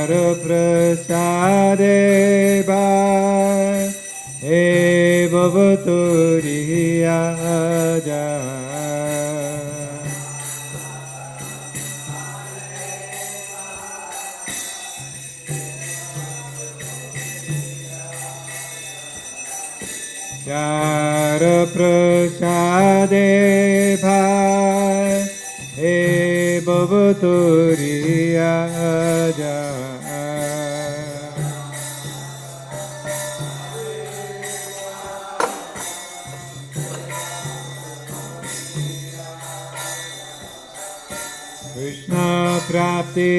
prasadeva e bhavatu riyaja. Yara prasadeva e bhavatu riyaja. Krishna prapti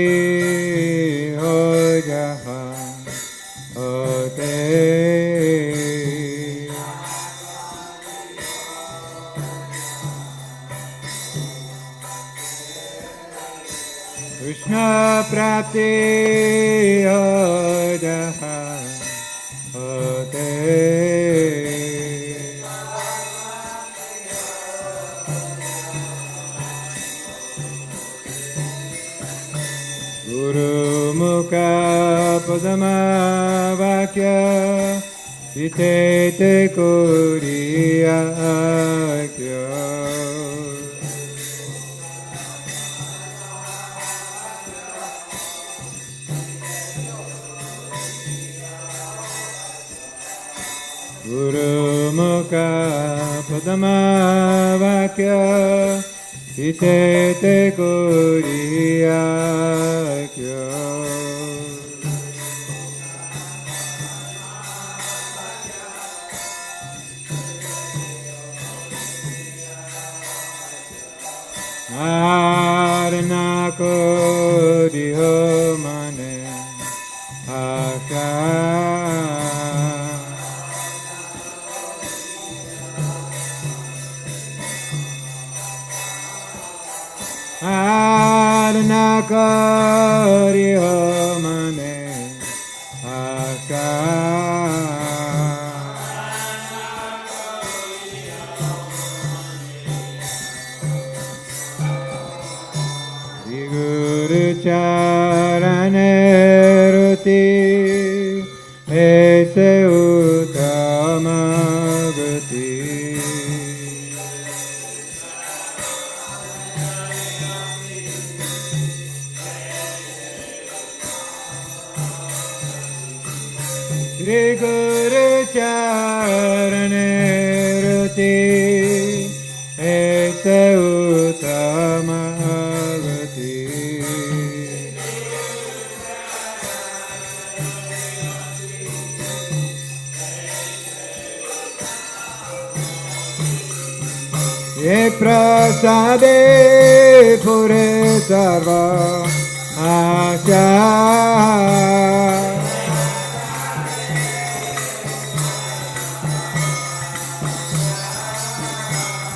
ho jaha hote. Krishna prapti ho jaha hote. Guru mukha padama vakya chitete kuriyakya. Guru mukha padama vakya chitete kuriyakya. Arna kodiho mane aka. Arna kodiho mane aka. Guru charane ruti aise uttama gati. Shri Guru charane ruti aise uttama gati. Ye prasade pure sarva asha.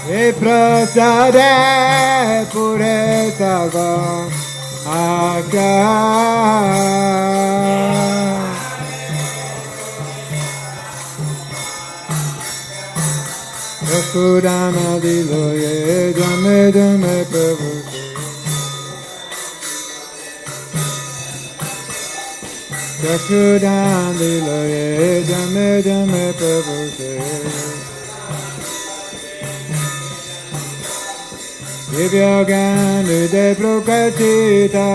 Ye prasade pure sarva asha. Yakudana diloye jame jame prabhu se. Yakudana diloye jame jame prabhu se. Divya gyan de prokachita.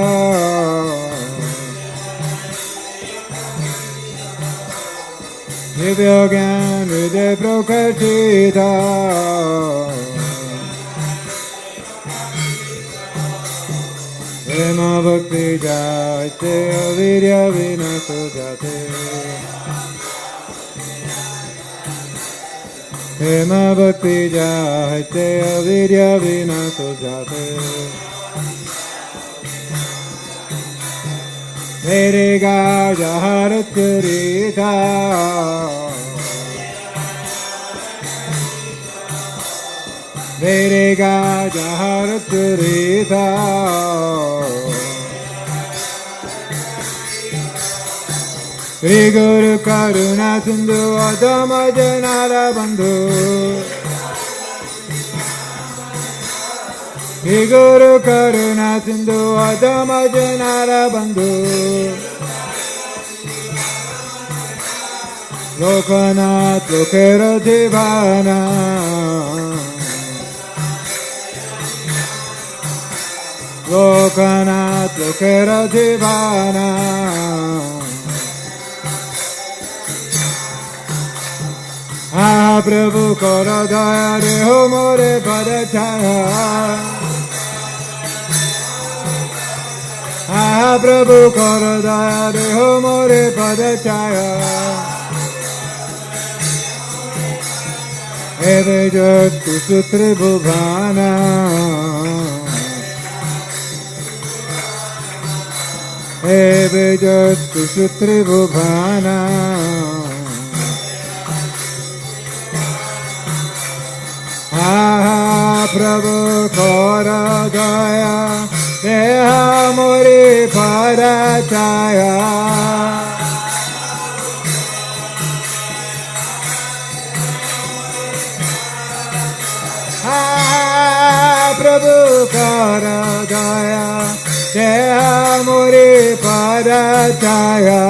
Divya gyan de prokachita. Prema bhakti jayate avirya vinaso jate. Prema bhakti jayate avirya vinaso jate. Mere gaja harat karita. Mere gaja harat karita. Shri Guru Karuna Sindhu Adama Janara Bandhu. Shri Guru Karuna Sindhu Adama Janara Bandhu Lokanath Lokera Devana Lokanath Lokera Devana Ah Prabhu Kara Daya Reho More Padachaya Ah Prabhu Kara Daya Reho More Padachaya Eve Jastu Sutri Bhuvana Eve Jastu Sutri Bhuvana Ah Prabhu Kara Daya Deha Muri Padachaya Ah Prabhu Kara Daya Deha Muri Padachaya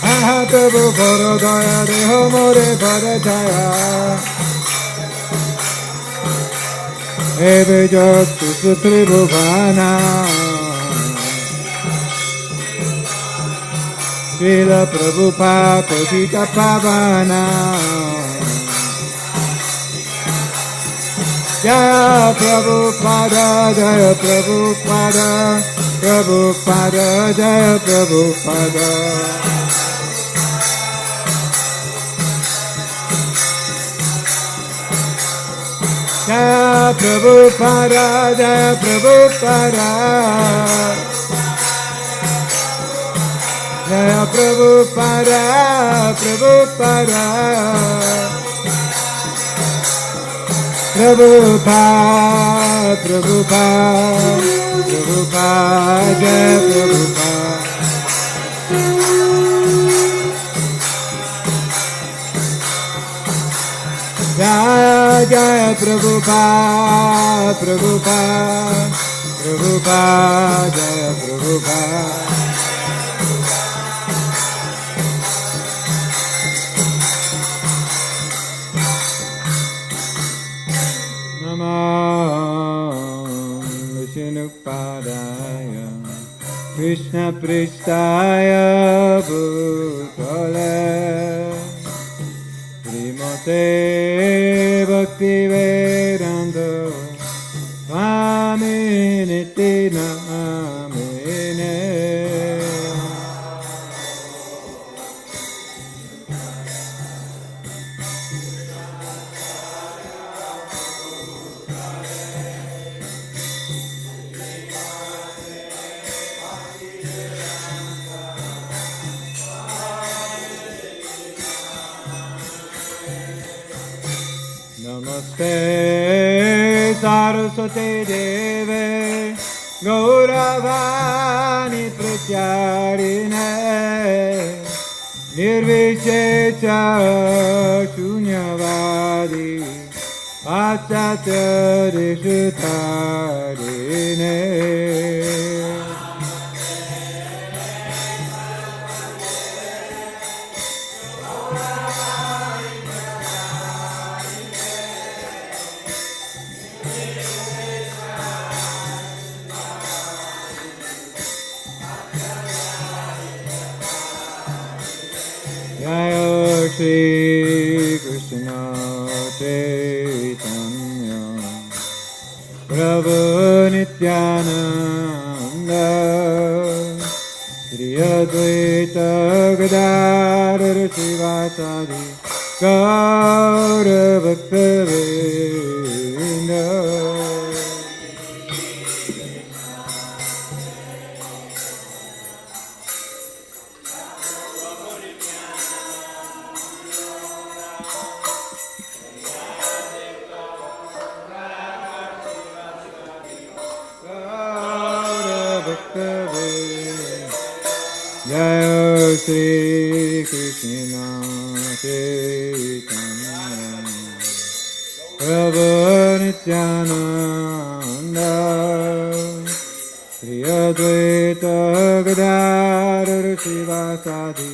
Ah Prabhu Kara Daya Deha Muri Padachaya Eve Jastu Sutri Bhuvana Srila Prabhupada Patita Pavana Jaya Prabhupada Jaya Prabhupada Prabhupada Jaya Prabhupada Jaya Prabhupada Jaya Prabhupada Jaya Prabhupada, Prabhupada, Prabhupada, Prabhupada, Prabhupada, Jaya Prabhupada. Jaya Jaya Prabhupada, Prabhupada, Prabhupada, Jaya Prabhupada. Vishnupadaya Krishna Prishtaya Bhutale Srimate Bhakti Vedanta Swami Niti Namine Namaste Saraswati Deve Gauravani Pratyarine Nirvishesha Shunyavadi Pachatya Rishutarine Jaya Shri Krishna Chaitanya Prabhu Nityananda Shri Advaita Gadadhar Sivasadi Gaura Bhakta-vrinda Jaya Shri Krishna Nityananda Shri Advaita Gadadhar Sivasadi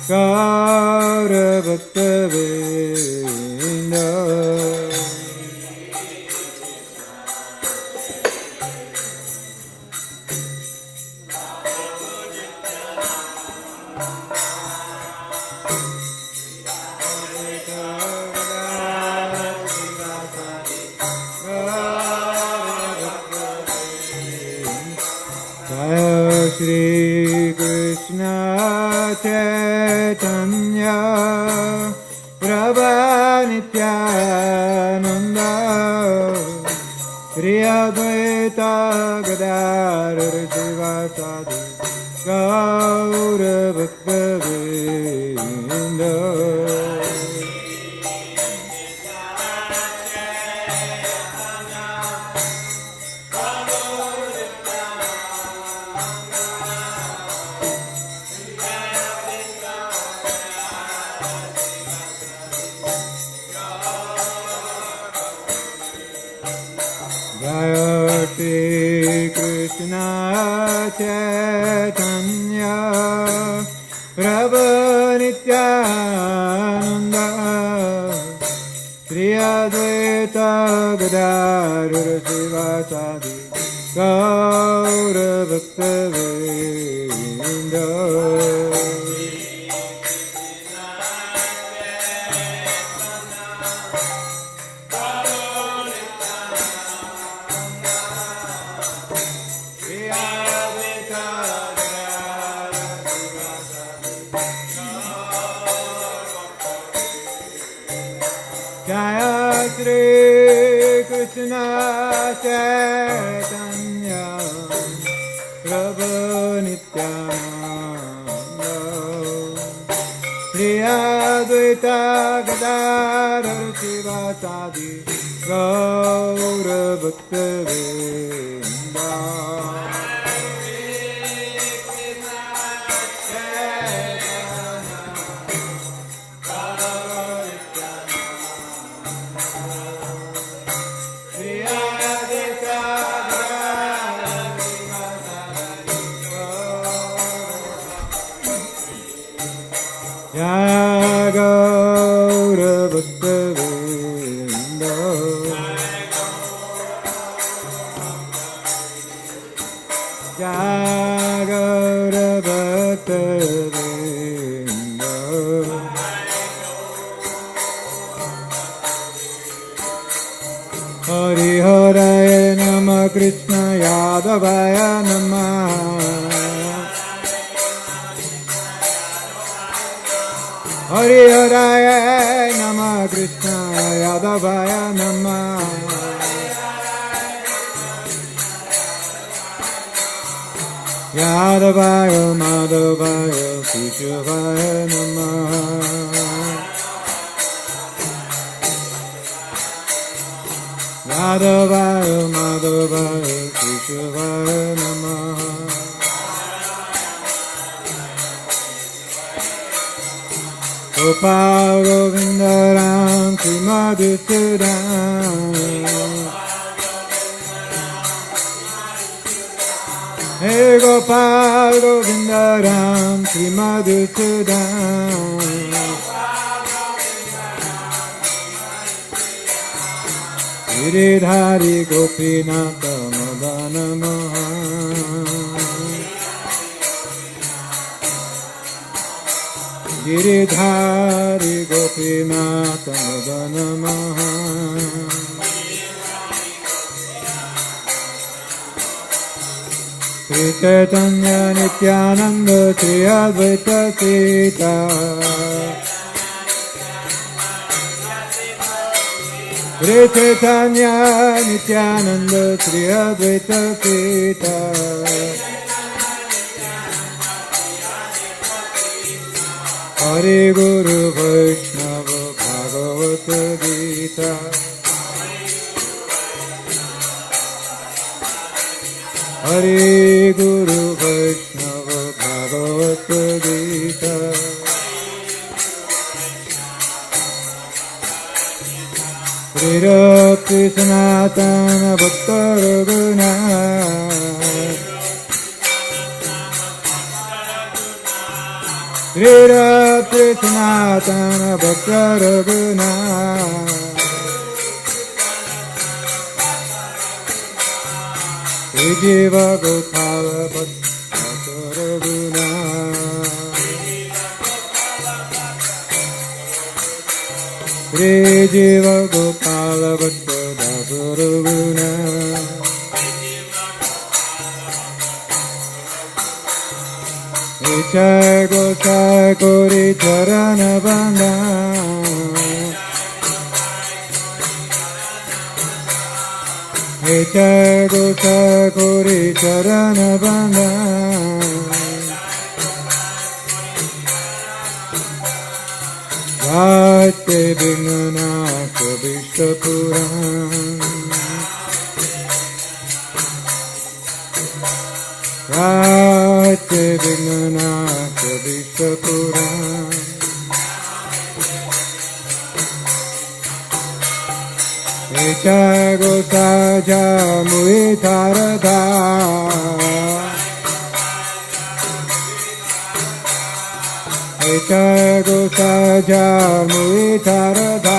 Gaura Bhakta Vrinda Shri Krishna Chaitanya Prabhu Nityananda Shri Advaita Gadadhar Sivasadi Gaura Bhakta Vrinda Shri Krishna Chaitanya Prabhu Nityananda Shri Advaita Gadadhar Sivasadi Gaura Bhakta Vrinda Shri Krishna Chaitanya Prabhu Nityananda Shri Advaita Gadadhar Sivasadi Gaura Bhakta Vrinda Gaura Bhakta Vrinda Gaura Bhakta Vrinda Hari Haraya Namah Krishna Yadavaya Namah Hare Haraya Namah Krishna Yadavaya Namah Yadavaya Madhavaya Keshavaya Namah Yadavaya Madhavaya Keshavaya Namah Gopal Govinda Ram Sri Madhusudan Hey Gopal Govinda Ram Sri Madhusudan Giridhari Gopinatha Madana Mohan Giridhari Gopinatha Madana Mohan Shri Chaitanya Nityananda Shri Advaita Sita Shri Chaitanya Nityananda Shri Advaita Sita Hare Guru Vaishnava Bhagavata Gita Hare Guru Vaishnava Bhagavata Gita Shri Rakti Sanatana Bhakta Raghunath Shri Ratri Sanatana Bhakta Raghunath Shri Jiva Gopala Bhakta Raghunath Shri Jiva Gopala Bhakta Raghunath Jai Gosai Kori Charana Banda Jai Gosai Kori Charana Banda Jate Vinana Kabishta Puran Jate Vinana Kabishta Puran Jai Gosai Jamui Taradha Jai Gosai Jamui Taradha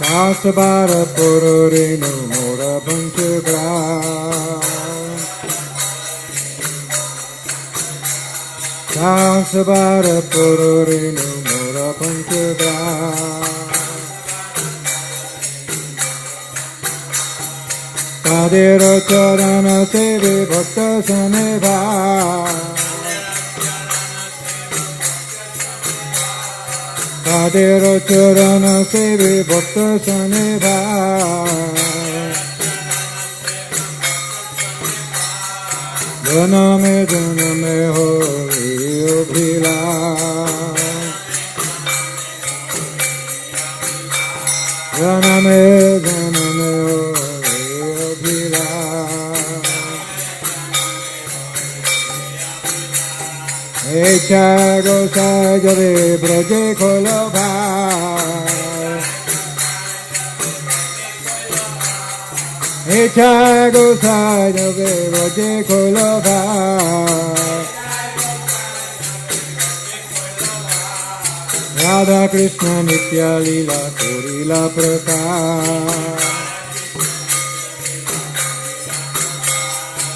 Dasabara Pururinu Mura Panchagra Dasabara Pururinu Mura Panchagra Tadero Charana Sevi Bhakta Saneva Tadero Charana Sevi Bhakta Saneva Janame Janame Hori Obhila Janame Janame Hori Obhila Echa Gosai Jave Braje Kolabha Echa Gosai Jave Braje Kolabha Radha Krishna Nitya Lila Kurila Prakash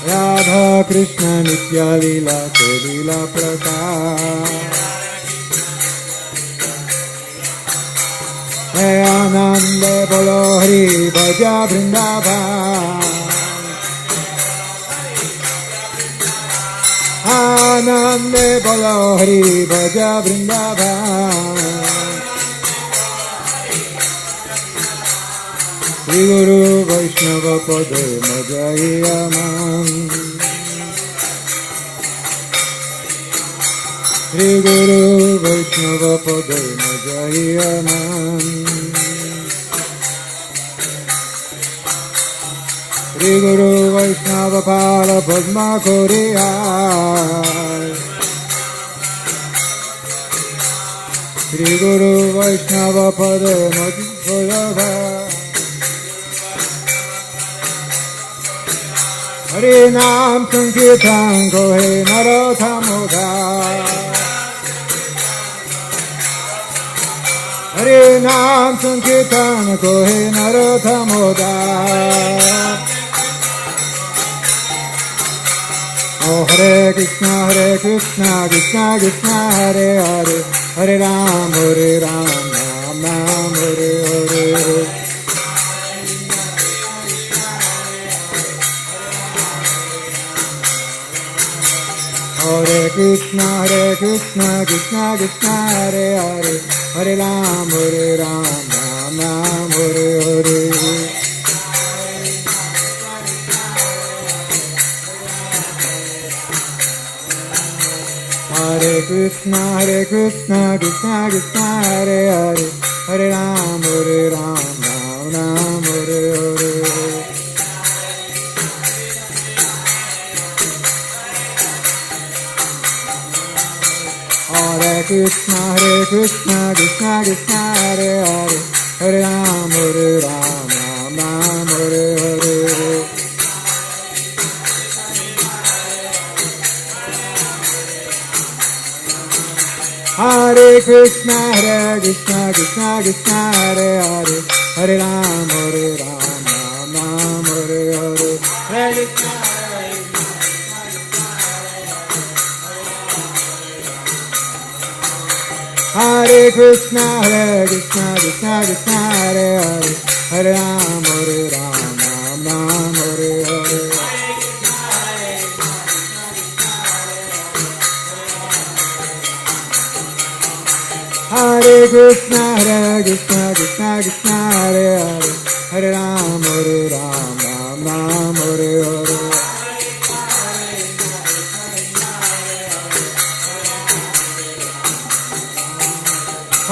Radha Krishna Nitya Lila Kurila Prakash Hey Anande Bolo Hari Bhaja Vrindavan Anande Bolo Hari Bhaja Vrindavan Shri Guru Vaishnava Pade Majayaman Shri Guru Vaishnava Pade Majayaman Shri Guru Vaishnava Pala Padma Koriyai Shri Guru Vaishnava Pade Majayaman Hare Nam Sankirtan Kohe Narothamoda Hare Nam Sankirtan Kohe Narothamoda Oh Hare Krishna Krishna Krishna Hare Hare Hare Ram Ram Ram Hare Hare Hare Krishna Krishna Krishna Hare Hare Hare Ram Ram Ram Hare Hare Hare Krishna Krishna Krishna Hare Hare Hare Ram Ram Hare Hare Hare Krishna Krishna Krishna Hare Hare Hare Ram Ram Ram Hare Hare Hare Krishna Krishna Krishna Hare Hare Hare Ram Ram Ram Hare Hare Hare Krishna Hare Krishna Krishna Krishna Hare Hare Hare Ram Ram Ram Hare Hare Hare Krishna Krishna Krishna Hare Hare Hare Ram Ram Ram Hare Hare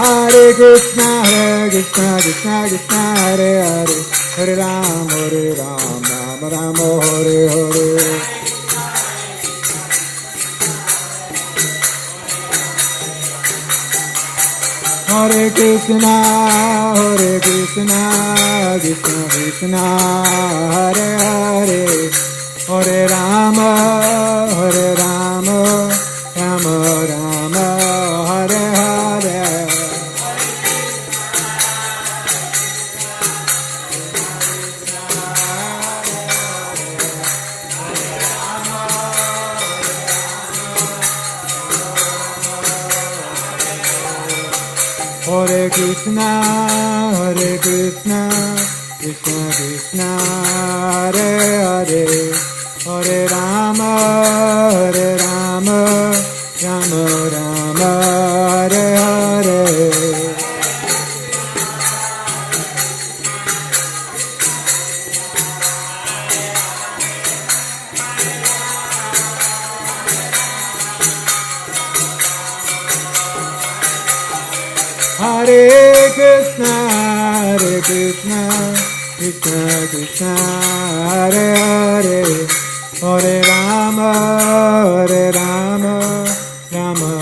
Hare Krishna Krishna Krishna Hare Hare Hare Ram Ram Hare Hare Hare Krishna Krishna Krishna Hare Hare Hare Rama Rama Rama Hare Hare Hare Krishna Krishna Krishna Hare Hare Hare Rama Rama Rama Hare Hare Hare Krishna Krishna Krishna Hare Hare Hare Rama Rama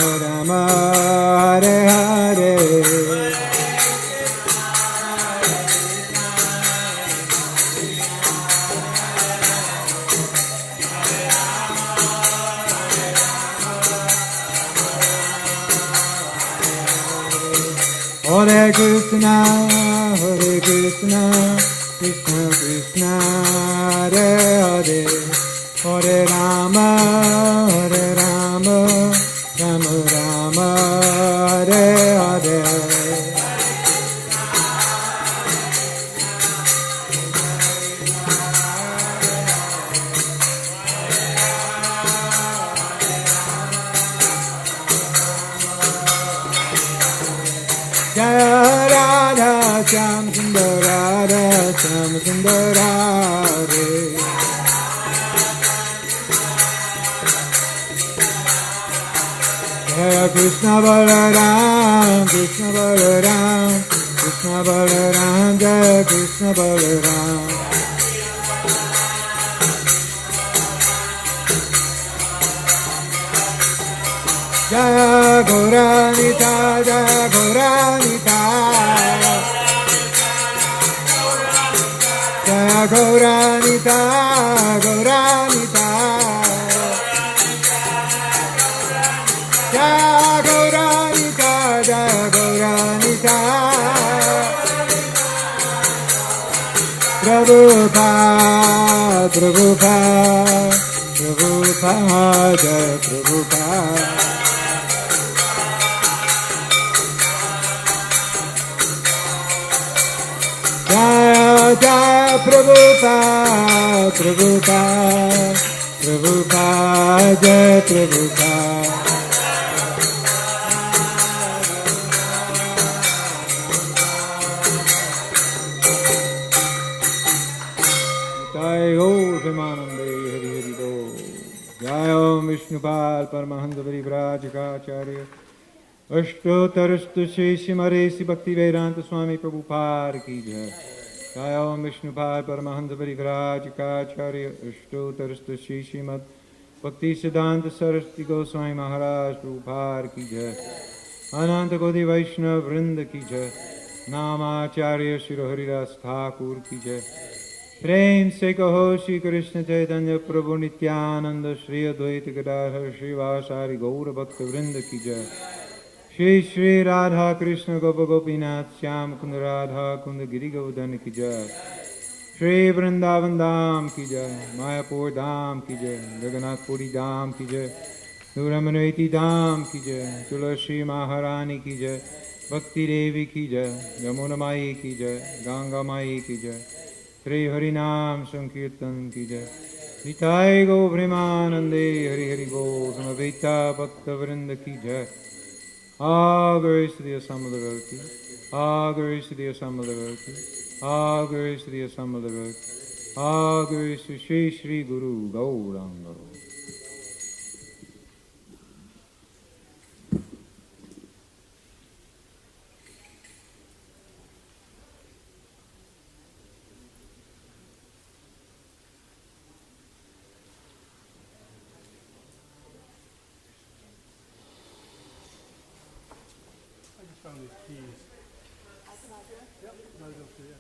Rama Hare Hare Hare Krishna Krishna Krishna Hare Hare Hare Rama Rama Rama Hare Hare Jaya Radha Shyam Sundar Radha Shyam Sundar Hare Jaya Krishna Balaram Krishna Balaram Krishna Balaram Jaya Krishna Balaram Jaya Gauranita Jaya Gauranita Jaya Gauranita Gauranita Jaya Gauranita Jaya Gauranita Prabhupada Prabhupada Prabhupada Jaya Prabhupada Jaya Jaya Prabhupada Prabhupada Prabhupada Jaya Prabhupada Jai Ho Vimanande Hari Hari Do Jai Om Vishnupal Paramahansa Varivrajakacharya Ashtotarstu Shri Simaresi Bhakti Vedanta Swami Prabhupada Ki Jai Jai Om Vishnupal Paramahansa Varivrajakacharya Ashtotarstu Shri Srimad Bhakti Siddhanta Saraswati Goswami Maharaj Prabhupada Ki Jai अनंत कोटि वैष्णव वृंद की जय। नामाचार्य श्री हरिदास ठाकुर की जय। प्रेम से कहो श्री कृष्ण चैतन्य प्रभु नित्यानंद श्री अद्वैत गदाधर श्रीवासारि गौर भक्त वृंद की जय। श्री श्री राधा कृष्ण गोप गोपीनाथ श्याम कुंद राधा कुंद गिरि गोवर्धन की जय। श्री वृंदावन धाम की जय। मायापुर धाम की जय। जगन्नाथपुरी धाम की जय। रमनवेती धाम की जय। तुलसी महारानी की जय। भक्ति देवी की जय। यमुना माई की जय। गंगा माई की जय। श्री हरिनाम संकीर्तन की जय। निताय गो प्रेमानंदे हरि हरि बोल। समवेता भक्त वृंद की जय। All glories to the assembled devotee. All glories to the assembled devotee. All glories to the assembled devotee. All glories to Sri Sri Guru Gauranga. Found these keys. Yep, right up there.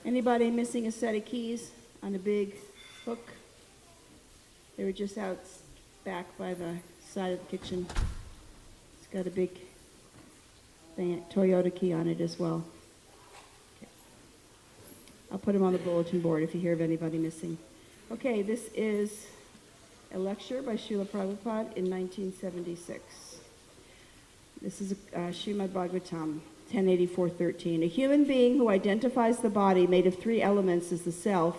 Anybody missing a set of keys on a big hook? They were just out back by the side of the kitchen. It's got a big Toyota key on it as well. Okay. I'll put them on the bulletin board if you hear of anybody missing. Okay, this is a lecture by Srila Prabhupada in 1976. This is Srimad Bhagavatam, 1084:13. A human being who identifies the body made of three elements as the self,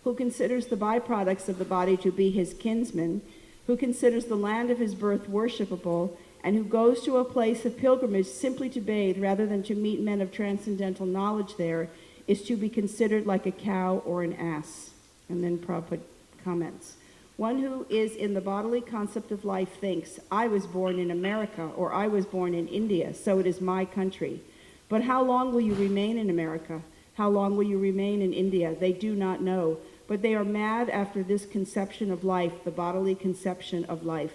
who considers the byproducts of the body to be his kinsmen, who considers the land of his birth worshipable, and who goes to a place of pilgrimage simply to bathe rather than to meet men of transcendental knowledge there, is to be considered like a cow or an ass. And then Prabhupada comments. One who is in the bodily concept of life thinks, I was born in America, or I was born in India, so it is my country. But how long will you remain in America? How long will you remain in India? They do not know. But they are mad after this conception of life, the bodily conception of life.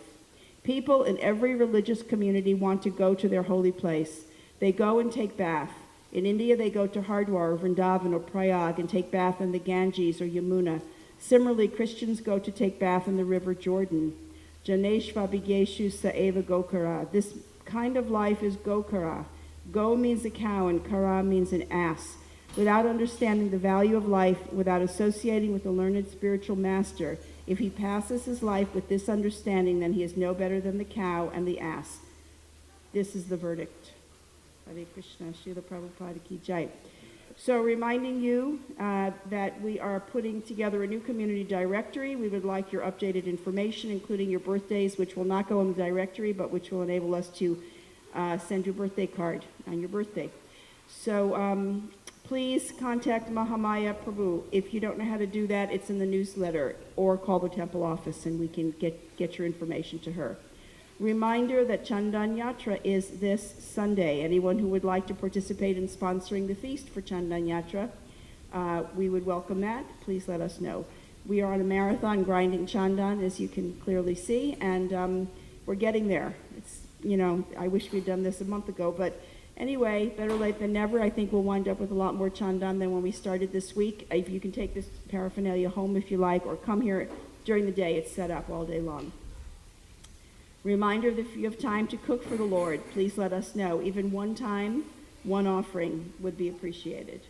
People in every religious community want to go to their holy place. They go and take bath. In India, they go to Hardwar or Vrindavan or Prayag and take bath in the Ganges or Yamuna. Similarly, Christians go to take bath in the river Jordan. Janeshva Bigeshu Saeva Gokara. This kind of life is Gokara. Go means a cow and Kara means an ass. Without understanding the value of life, without associating with the learned spiritual master, if he passes his life with this understanding, then he is no better than the cow and the ass. This is the verdict. Hare Krishna, Srila Prabhupada Ki Jai. So reminding you that we are putting together a new community directory. We would like your updated information, including your birthdays, which will not go in the directory, but which will enable us to send you a birthday card on your birthday. So please contact Mahamaya Prabhu. If you don't know how to do that, it's in the newsletter, or call the temple office and we can get your information to her. Reminder that Chandan Yatra is this Sunday. Anyone who would like to participate in sponsoring the feast for Chandan Yatra, we would welcome that. Please let us know. We are on a marathon grinding Chandan, as you can clearly see, and we're getting there. It's, I wish we'd done this a month ago, but anyway, better late than never. I think we'll wind up with a lot more Chandan than when we started this week. If you can take this paraphernalia home if you like, or come here during the day. It's set up all day long. Reminder that if you have time to cook for the Lord, please let us know. Even one time, one offering would be appreciated.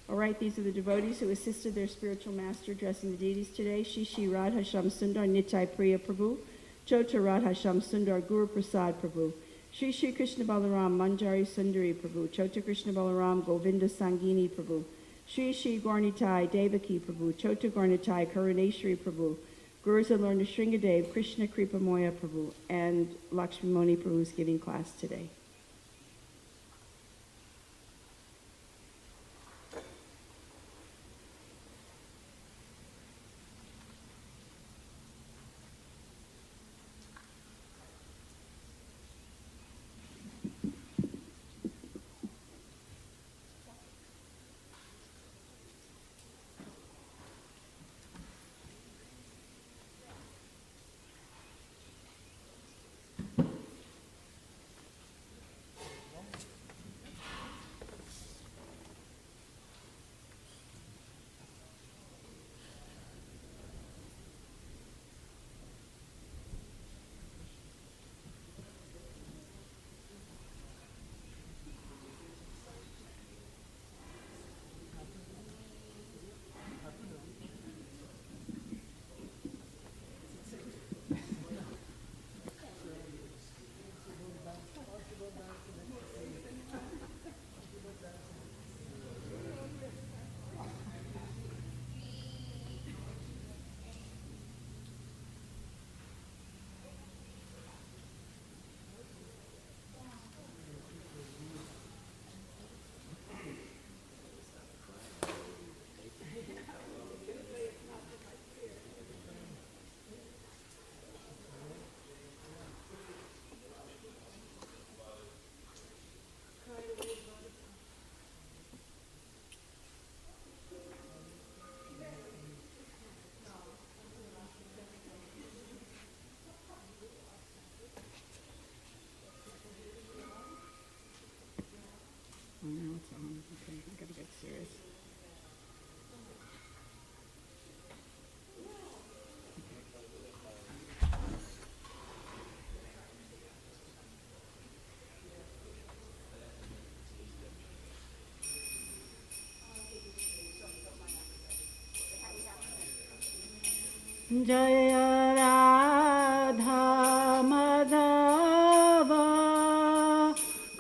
All right, these are the devotees who assisted their spiritual master addressing the deities today. Shishi Radha Sham Sundar Nitai Priya Prabhu, Chota Radha Sham Sundar Guru Prasad Prabhu, Shri Shri Krishna Balaram Manjari Sundari Prabhu, Chota Krishna Balaram Govinda Sangini Prabhu, Shri Shri Gaurnitai Devaki Prabhu, Chota Gaurnitai Karuneshwari Prabhu, Gurus and learned Shringadev, Krishna Kripa Moya Prabhu, and Lakshmi Moni Prabhu is giving class today. Jaya Radha Madhava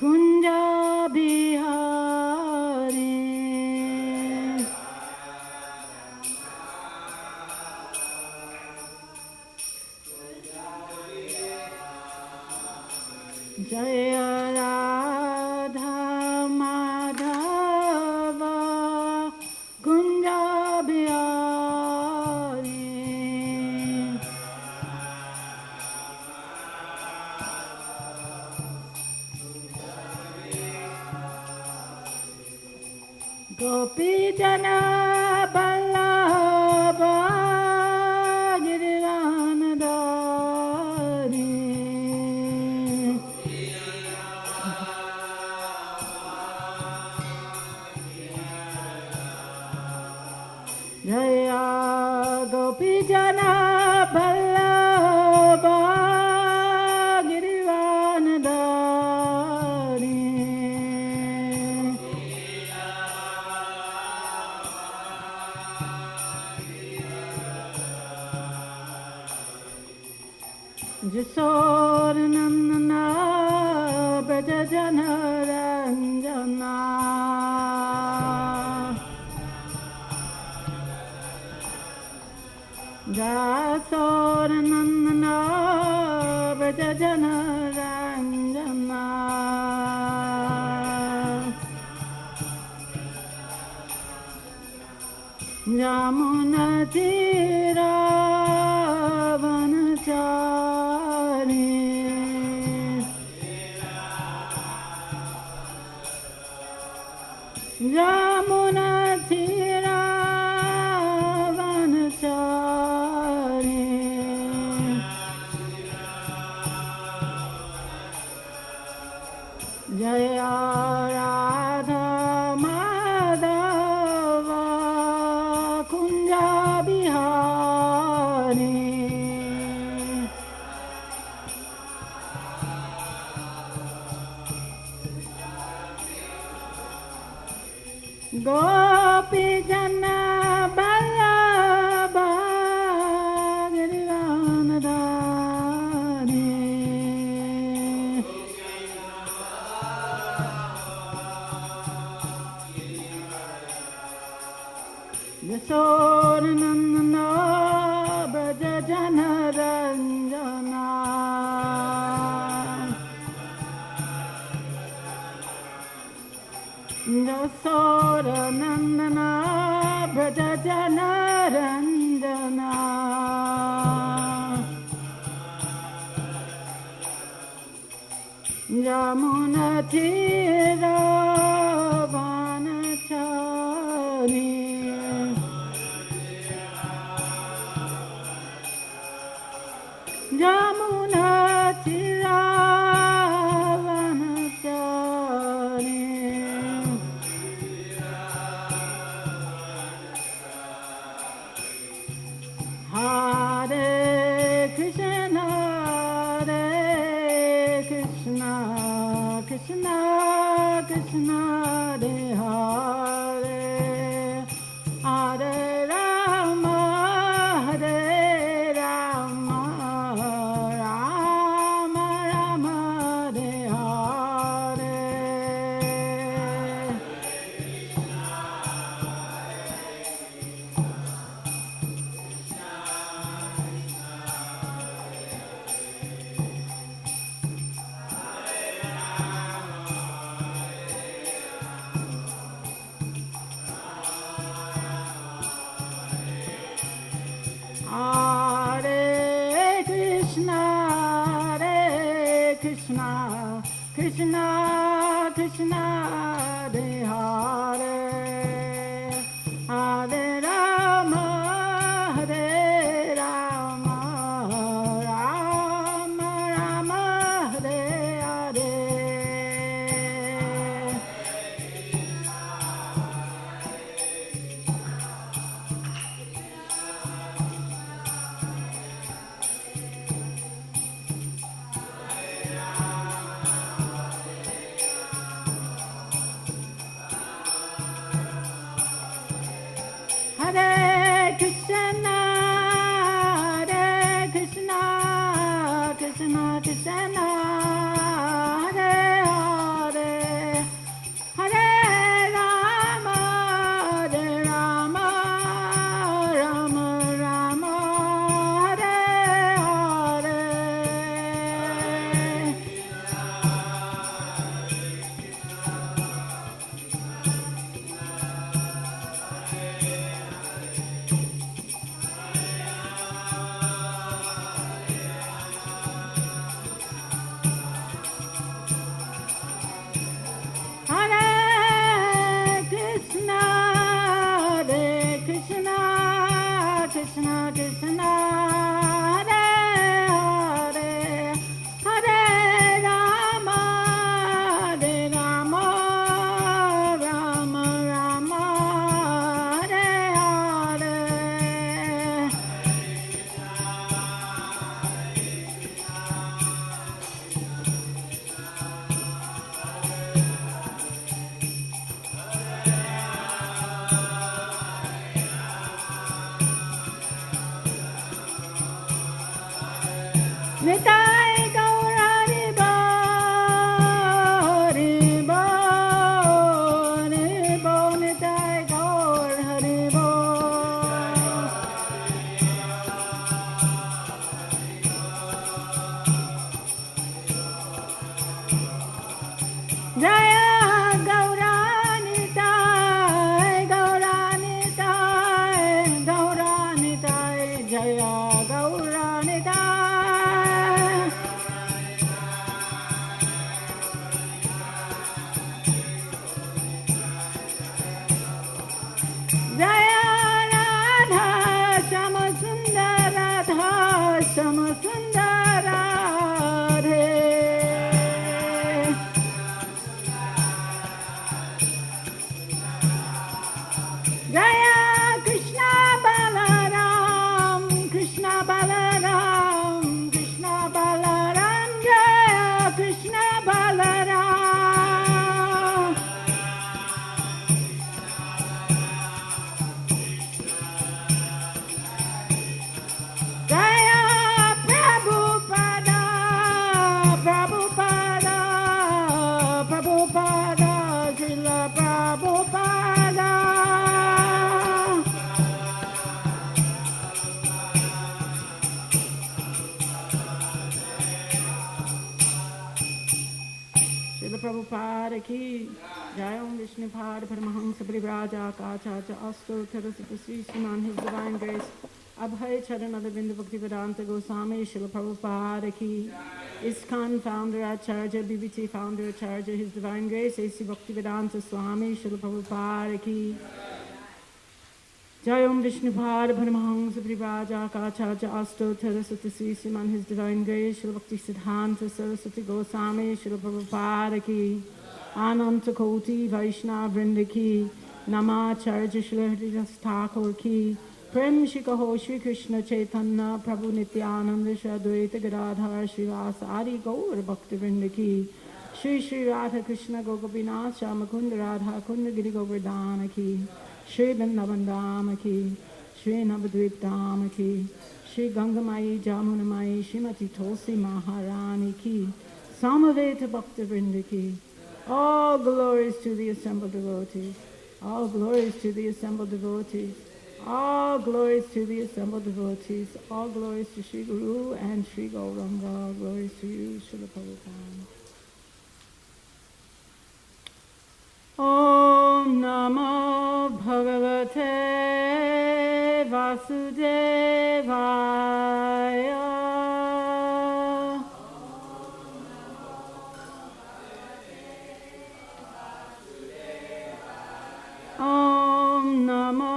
Kunja Bihari Jaya Radha Madhava Kunja Bihari Gopi Jana Ballabha Girirandhari Jaya Gopi Jana Ballabha Girirandhari Jasodanandana Brajajana Ranjana Jasodanandana Brajajana Ranjana Jamuna Tira Vanachari Jamuna Tira Vanachari Jaya Radha Madhava Kunja Bihari Gopi Jana Ballabha Girirandhari Jasodanandana Brajajana Ranjana Jasodanandana Brajajana Ranjana Jamuna Tira Vanachari Jamuna Tira Vanachari Hare Krishna Hare Krishna Krishna Krishna Hare Hare Rama Hare Rama Rama Rama Hare Hare Hare Krishna, Hare Krishna, Krishna Krishna, Hare Hare, Hare Rama, Hare Rama, Rama Rama, Hare Hare. Hare Krishna, Nitai Gaur Hari Bol, Nitai Gaur Hari Bol. Jaya Gauranitai, Gauranitai, Gauranitai, Jaya Gauranitai. Jaya Radha Shama Sundar Radha Shama Sundar Radhe. Jaya Krishna Balaram, Krishna Balaram, Krishna Balaram, Jaya Krishna Balaram. Jaya Prabhupada, Prabhupada, Prabhupada, Srila Prabhupada. Srila Prabhupada ki Jai Om Vishnupada Paramahamsa Parivraja Kachacha Asto Terasita Sri Sriman His Divine Grace Abhay Charanadavinda Bhaktivedanta Goswami Srila Prabhupada ki ISKCON Founder Acharya BBT Founder Acharya His Divine Grace A.C. Bhaktivedanta Swami Srila Prabhupada ki Jai Om Vishnupada Paramahamsa Parivraja Kachacha Asto Terasita Sri Sriman His Divine Grace Srila Bhakti Siddhanta Saraswati Goswami Srila Prabhupada ki Ananta Koti Vaishnava Vrinda ki Namacharya Srila Haridas Thakur ki Prem Shri Kaho Shri Krishna Chaitanya Prabhu Nityananda Shri Advaita Gadadhar Shri Vasari Gaur Bhakti Vrinda ki Shri Shri Radha Krishna Gopinath Shamakunda Radha Kunda Giri Govardhana ki Shri Vrindavan Dhama ki Shri Navadvip Dhama ki Shri Gangamai Jamunamai Shrimati Tulsi Maharani ki Samaveta Bhakti Vrinda ki. All glories to the assembled devotees. All glories to the assembled devotees. All glories to the assembled devotees. All glories to Sri Guru and Sri Gauranga. All glories to you, Srila Prabhupada. Om Namo Bhagavate Vasudevaya. Om Namo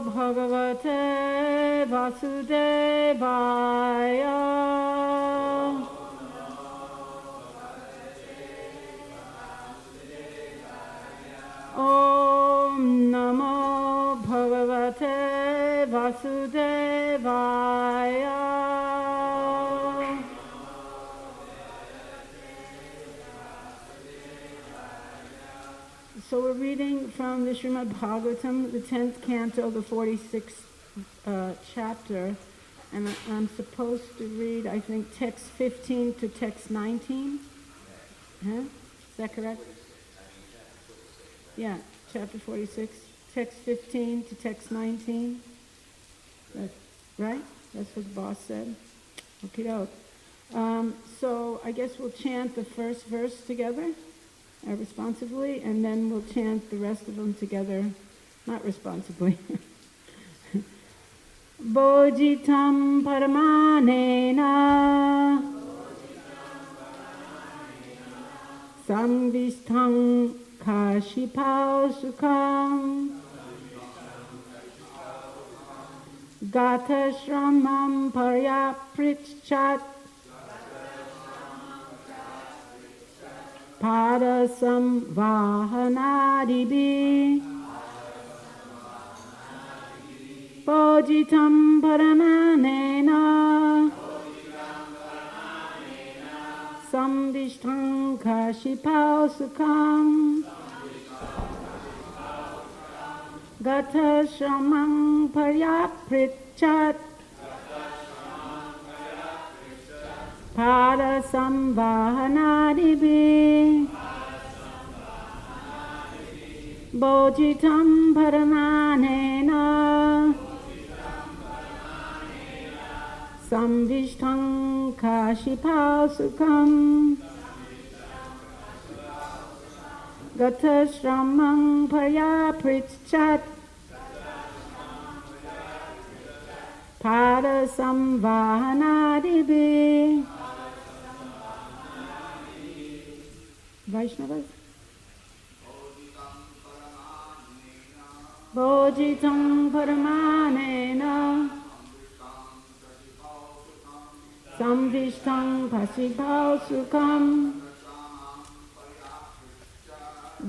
Bhagavate Vasudevaya. Om Namo Bhagavate Vasudevaya. So we're reading from the Srimad Bhagavatam, the 10th canto, the 46th chapter, and I'm supposed to read, I think, text 15 to text 19. Huh? Is that correct? Yeah, chapter 46, text 15 to text 19. Right? That's what the boss said. Okie doke. So I guess we'll chant the first verse together, responsively, and then we'll chant the rest of them together, not responsibly. Bojitam paramanena samvisthang kashipau sukham gata shramam paryaprichat padasam vahanadibi bojitam paramanena samvisthang kashipau sukham gata shramam paryaprichat Pada samvahanadibi Bojitam paramanena Samvishtam kashipasukam Gata shramang paryaprichat Pada samvahanadibi Vaishnavas Bojitam paramanena Samvishtam pasipau sukam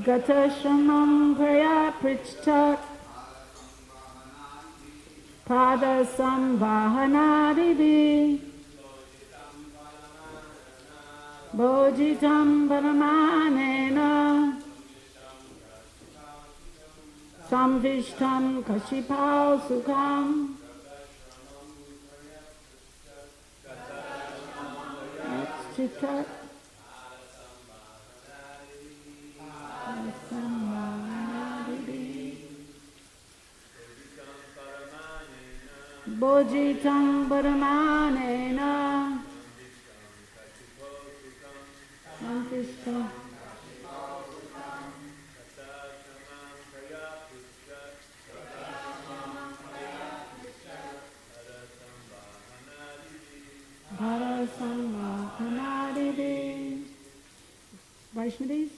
Gata shramam prayaprichtak Pada samvahanadibi Bojitam paramanena Samvishtam kashipau sukam Chitta Bojitam paramanena Samvishtam Bharasamvahanadibi Vaishnavis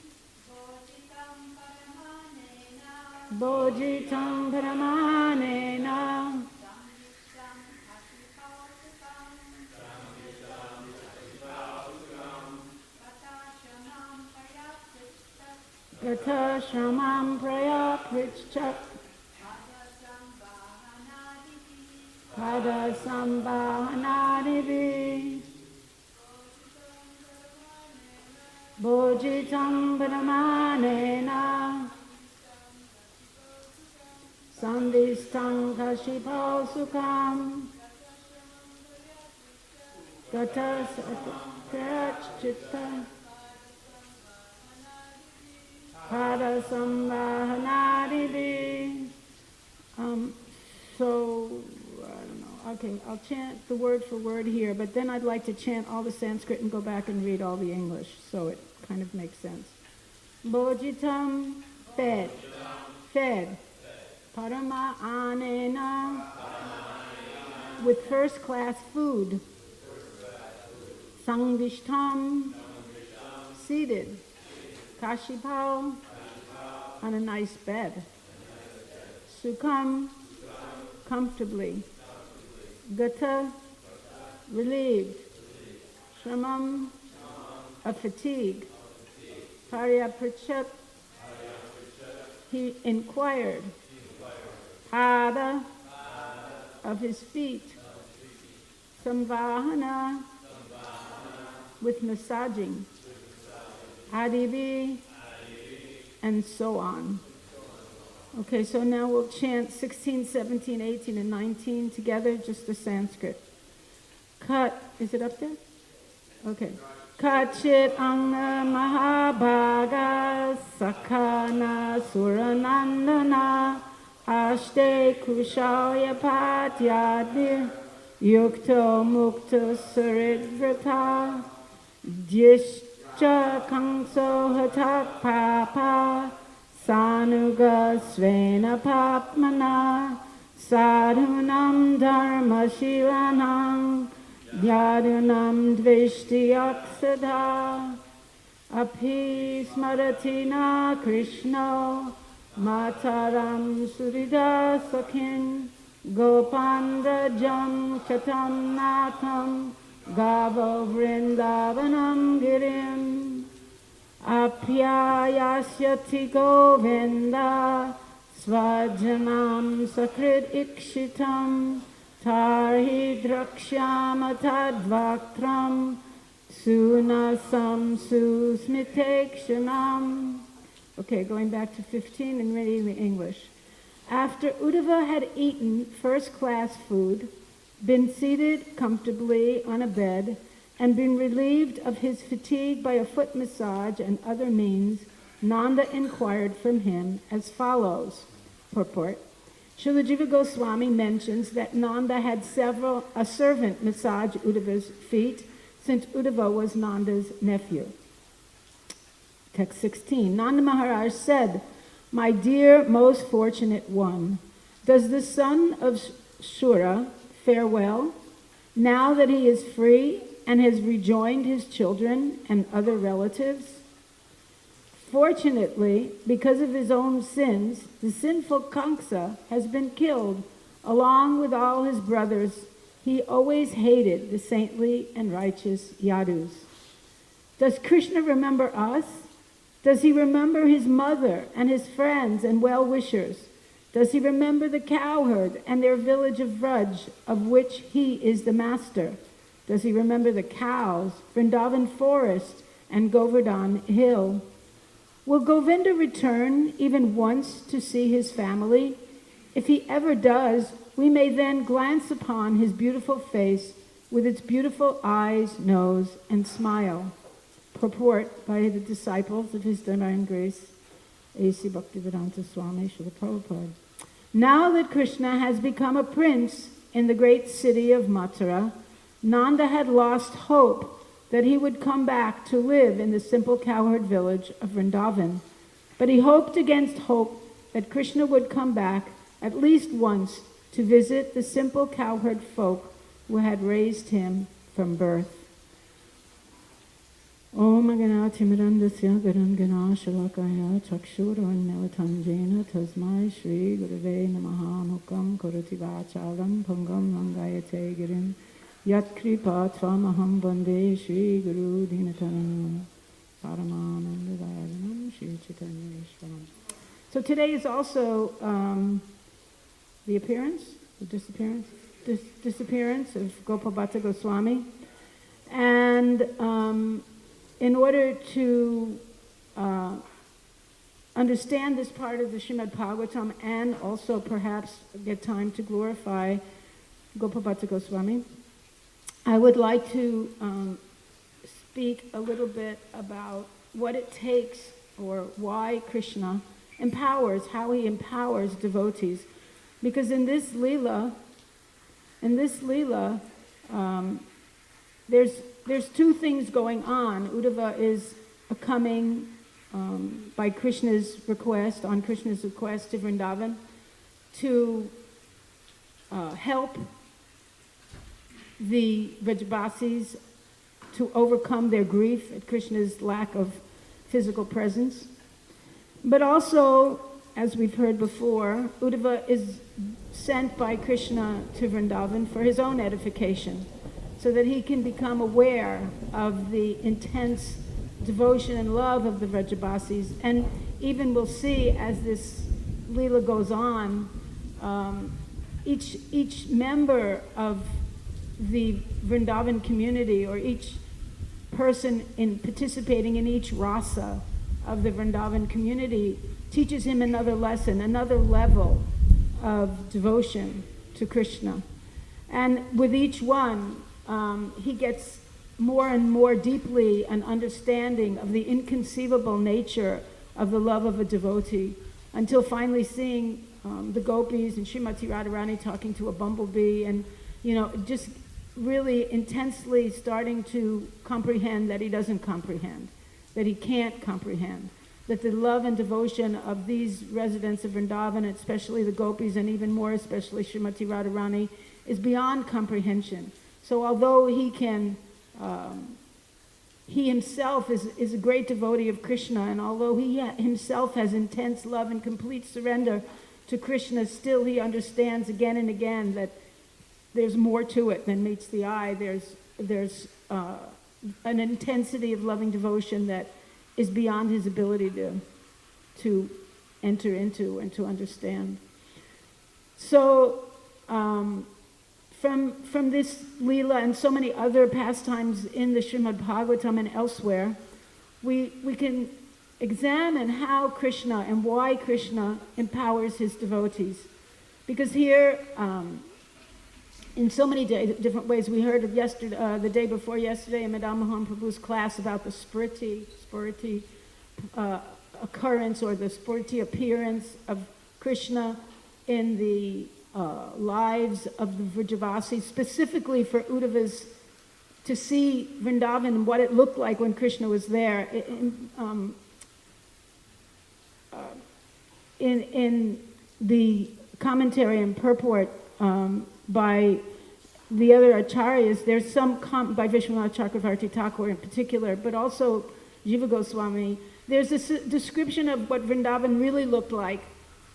Bojitam paramanena Gata shramam prayaprichak Pada samvahanadibi Bojitam paramanena Samvishtam kashipau sukam Gata satyachchitta Pada samvahanadibi So, I don't know. Okay, I'll chant the word for word here, but then I'd like to chant all the Sanskrit and go back and read all the English, so it kind of makes sense. Bojitam, fed. Fed. Parama anena, with first-class food. Sangvishtam, seated. Kashipau, on a nice bed. Sukham, comfortably. Gata, relieved. Shramam, of fatigue. Paryaprichat, he inquired. Pada, of his feet. Samvahana, with massaging. Adivi, and so on. Okay, so now we'll chant 16, 17, 18, and 19 together, just the Sanskrit. Kat, is it up there? Okay. Kachit anga mahabhaga sakana suranandana ashte kushalya patyadir yukto mukta saridvrata dyishcha kangso hatak papa sanuga svena papmana sadhunam dharma shivanam Dhyadunam dvishtiyaksada Api smaratina Krishna Mataram surida sakhin Gopanda jam chatam natham Gavo vrindavanam girim Apyayasyati govinda Svajanam sakrit ikshitam Tarhi drakshama tadvaktram sunasam susmitekshanam. Okay, going back to 15 and reading the English. After Uddhava had eaten first-class food, been seated comfortably on a bed, and been relieved of his fatigue by a foot massage and other means, Nanda inquired from him as follows. Purport. Srila Jiva Goswami mentions that Nanda had a servant massage Uddhava's feet, since Uddhava was Nanda's nephew. Text 16. Nanda Maharaj said, "My dear, most fortunate one, does the son of Shura fare well, now that he is free and has rejoined his children and other relatives? Fortunately, because of his own sins, the sinful Kamsa has been killed, along with all his brothers. He always hated the saintly and righteous Yadus. Does Krishna remember us? Does he remember his mother and his friends and well-wishers? Does he remember the cowherd and their village of Vraj, of which he is the master? Does he remember the cows, Vrindavan forest, and Govardhan hill? Will Govinda return even once to see his family? If he ever does, we may then glance upon his beautiful face with its beautiful eyes, nose, and smile." Purport by the disciples of His Divine Grace, A.C. Bhaktivedanta Swami Srila Prabhupada. Now that Krishna has become a prince in the great city of Mathura, Nanda had lost hope that he would come back to live in the simple cowherd village of Vrindavan. But he hoped against hope that Krishna would come back at least once to visit the simple cowherd folk who had raised him from birth. Om Gana Timirandasya Garan Gana Shalakaya Chakshurvan Melatanjena Tasmai Shri Gurave Namaha Mukam Kurati Vachalam Pangam Langayate Girim Yat Kripa Tvamaham Bande Shri Guru Dinataranam Paramananda Dayanam Shri Chaitanya Ishwaram. So today is also the disappearance of Gopal Bhatta Goswami. And in order to understand this part of the Srimad Bhagavatam and also perhaps get time to glorify Gopal Bhatta Goswami, I would like to speak a little bit about what it takes or why Krishna empowers, how he empowers devotees. Because in this Leela, there's two things going on. Uddhava is coming by Krishna's request, on Krishna's request to Vrindavan to help the Vrajabasis to overcome their grief at Krishna's lack of physical presence. But also, as we've heard before, Uddhava is sent by Krishna to Vrindavan for his own edification, so that he can become aware of the intense devotion and love of the Vrajabasis. And even we'll see as this Leela goes on, each member of the Vrindavan community, or each person in participating in each rasa of the Vrindavan community, teaches him another lesson, another level of devotion to Krishna. And with each one, he gets more and more deeply an understanding of the inconceivable nature of the love of a devotee, until finally seeing the gopis and Srimati Radharani talking to a bumblebee, and just really intensely starting to comprehend that he doesn't comprehend, that he can't comprehend, that the love and devotion of these residents of Vrindavan, especially the gopis, and even more especially Srimati Radharani, is beyond comprehension. So although he himself is a great devotee of Krishna, and although he himself has intense love and complete surrender to Krishna, still he understands again and again that there's more to it than meets the eye. There's an intensity of loving devotion that is beyond his ability to enter into and to understand. So from this Leela and so many other pastimes in the Srimad Bhagavatam and elsewhere, we can examine how Krishna and why Krishna empowers his devotees. Because here, in so many different ways. We heard of the day before yesterday in Madame Mohan Prabhu's class about the spuriti occurrence or the spuriti appearance of Krishna in the lives of the Vrajavasis, specifically for Uddhava's to see Vrindavan and what it looked like when Krishna was there. In the commentary and purport by the other acharyas, there's some by Vishwanath Chakravarti Thakur in particular, but also Jiva Goswami. There's this description of what Vrindavan really looked like.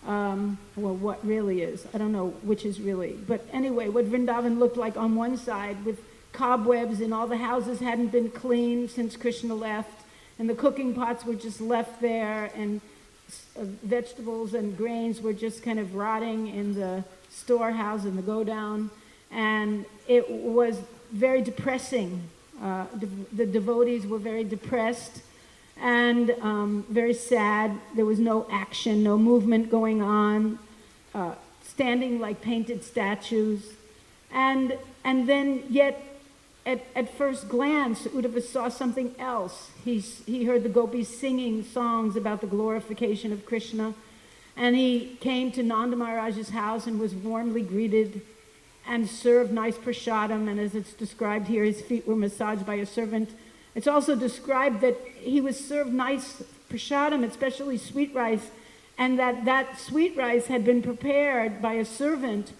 What really is. I don't know which is really. But anyway, what Vrindavan looked like on one side with cobwebs and all the houses hadn't been cleaned since Krishna left, and the cooking pots were just left there, and vegetables and grains were just kind of rotting in the storehouse in the go-down, and it was very depressing. The devotees were very depressed and very sad. There was no action, no movement going on, standing like painted statues, and then yet at first glance, Uddhava saw something else. He heard the gopis singing songs about the glorification of Krishna, and he came to Nanda Maharaj's house and was warmly greeted and served nice prasadam, and as it's described here, his feet were massaged by a servant. It's also described that he was served nice prasadam, especially sweet rice, and that sweet rice had been prepared by a servant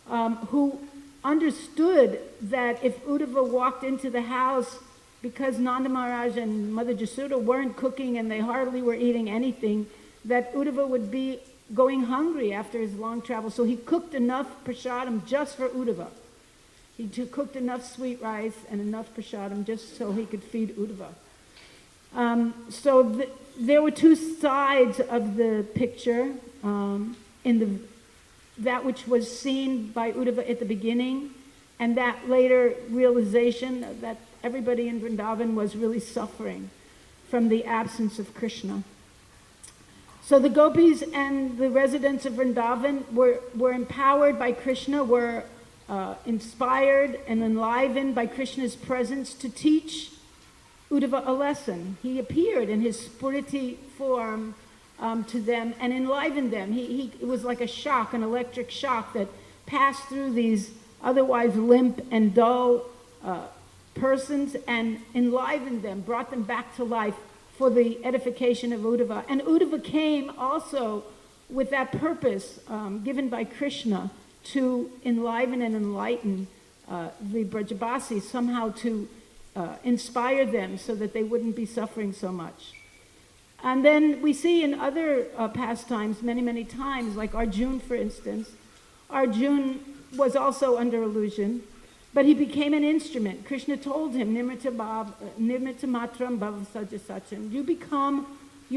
who understood that if Uddhava walked into the house, because Nanda Maharaj and Mother Jasoda weren't cooking and they hardly were eating anything, that Uddhava would be going hungry after his long travel. So he cooked enough prasadam just for Uddhava. He cooked enough sweet rice and enough prasadam just so he could feed Uddhava. There were two sides of the picture. That which was seen by Uddhava at the beginning, and that later realization that everybody in Vrindavan was really suffering from the absence of Krishna. So the gopis and the residents of Vrindavan were empowered by Krishna, were inspired and enlivened by Krishna's presence to teach Uddhava a lesson. He appeared in his spuriti form to them and enlivened them. It was like a shock, an electric shock that passed through these otherwise limp and dull persons and enlivened them, brought them back to life for the edification of Uddhava. And Uddhava came also with that purpose given by Krishna to enliven and enlighten the Brajavasis, somehow to inspire them so that they wouldn't be suffering so much. And then we see in other pastimes many, many times, like Arjuna, for instance. Arjuna was also under illusion, but he became an instrument. Krishna told him, Nimrita matram bhav sajasacham. You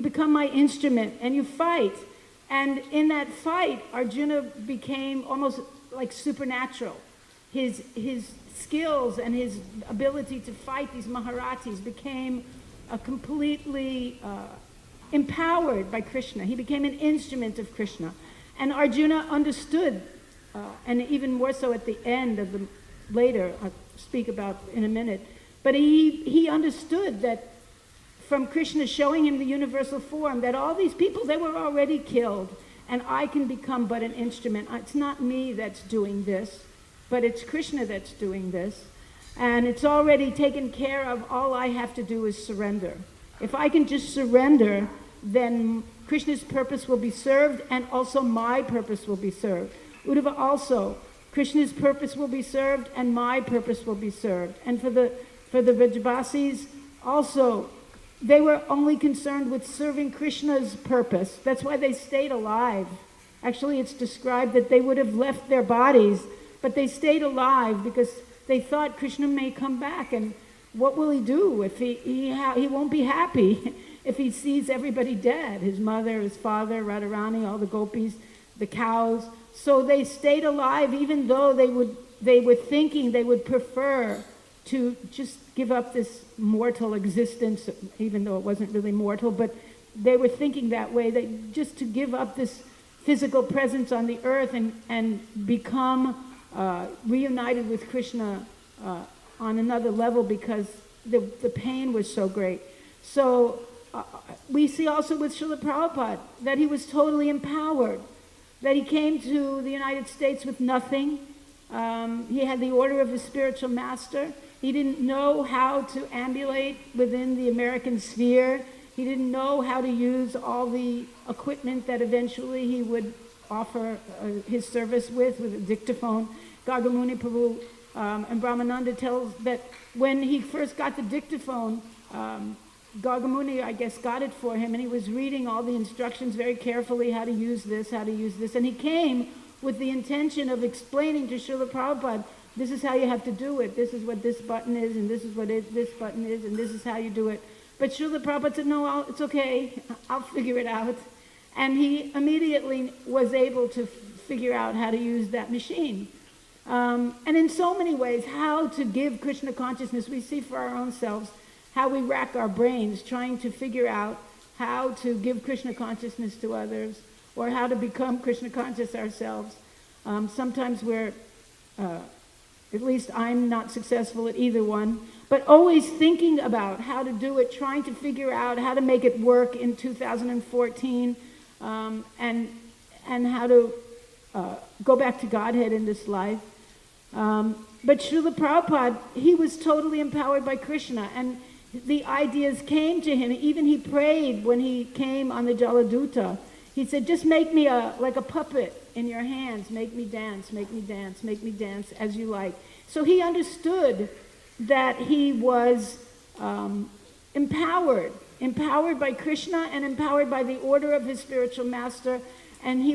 become my instrument, and you fight. And in that fight, Arjuna became almost like supernatural. His skills and his ability to fight these Maharatis became completely empowered by Krishna. He became an instrument of Krishna. And Arjuna understood, and even more so at the end of the later, I'll speak about in a minute, but he understood that from Krishna showing him the universal form, that all these people, they were already killed, and I can become but an instrument. It's not me that's doing this, but it's Krishna that's doing this. And it's already taken care of. All I have to do is surrender. If I can just surrender, then Krishna's purpose will be served, and also my purpose will be served. Uddhava also, Krishna's purpose will be served, and my purpose will be served. And for the Vrajavasis also, they were only concerned with serving Krishna's purpose. That's why they stayed alive. Actually, it's described that they would have left their bodies, but they stayed alive because they thought Krishna may come back, and what will he do if he won't be happy if he sees everybody dead, his mother, his father, Radharani, all the gopis, the cows. So they stayed alive, even though they were thinking they would prefer to just give up this mortal existence, even though it wasn't really mortal, but they were thinking that way, just to give up this physical presence on the earth and become reunited with Krishna on another level because the pain was so great. So we see also with Srila Prabhupada that he was totally empowered, that he came to the United States with nothing. He had the order of his spiritual master. He didn't know how to ambulate within the American sphere. He didn't know how to use all the equipment that eventually he would offer his service with a dictaphone. Gargamuni Prabhu and Brahmananda tells that when he first got the dictaphone, Gargamuni, I guess, got it for him, and he was reading all the instructions very carefully, how to use this, and he came with the intention of explaining to Srila Prabhupada, this is how you have to do it, this is what this button is, and this is what this button is, and this is how you do it. But Srila Prabhupada said, no, it's okay, I'll figure it out. And he immediately was able to figure out how to use that machine. And in so many ways, how to give Krishna consciousness, we see for our own selves, how we rack our brains trying to figure out how to give Krishna consciousness to others, or how to become Krishna conscious ourselves. Sometimes we're, at least I'm not successful at either one, but always thinking about how to do it, trying to figure out how to make it work in 2014, and how to go back to Godhead in this life. But Srila Prabhupada, he was totally empowered by Krishna, and the ideas came to him. Even he prayed when he came on the Jaladuta. He said, just make me like a puppet in your hands. Make me dance, make me dance, make me dance as you like. So he understood that he was empowered by Krishna and empowered by the order of his spiritual master. And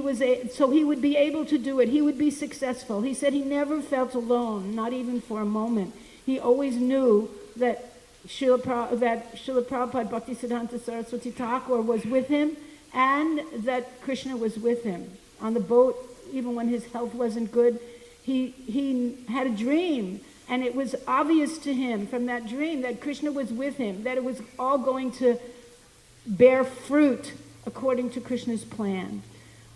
so he would be able to do it. He would be successful. He said he never felt alone, not even for a moment. He always knew that Srila Prabhupada Bhaktisiddhanta Saraswati Thakur was with him, and that Krishna was with him. On the boat, even when his health wasn't good, he had a dream, and it was obvious to him from that dream that Krishna was with him, that it was all going to bear fruit according to Krishna's plan.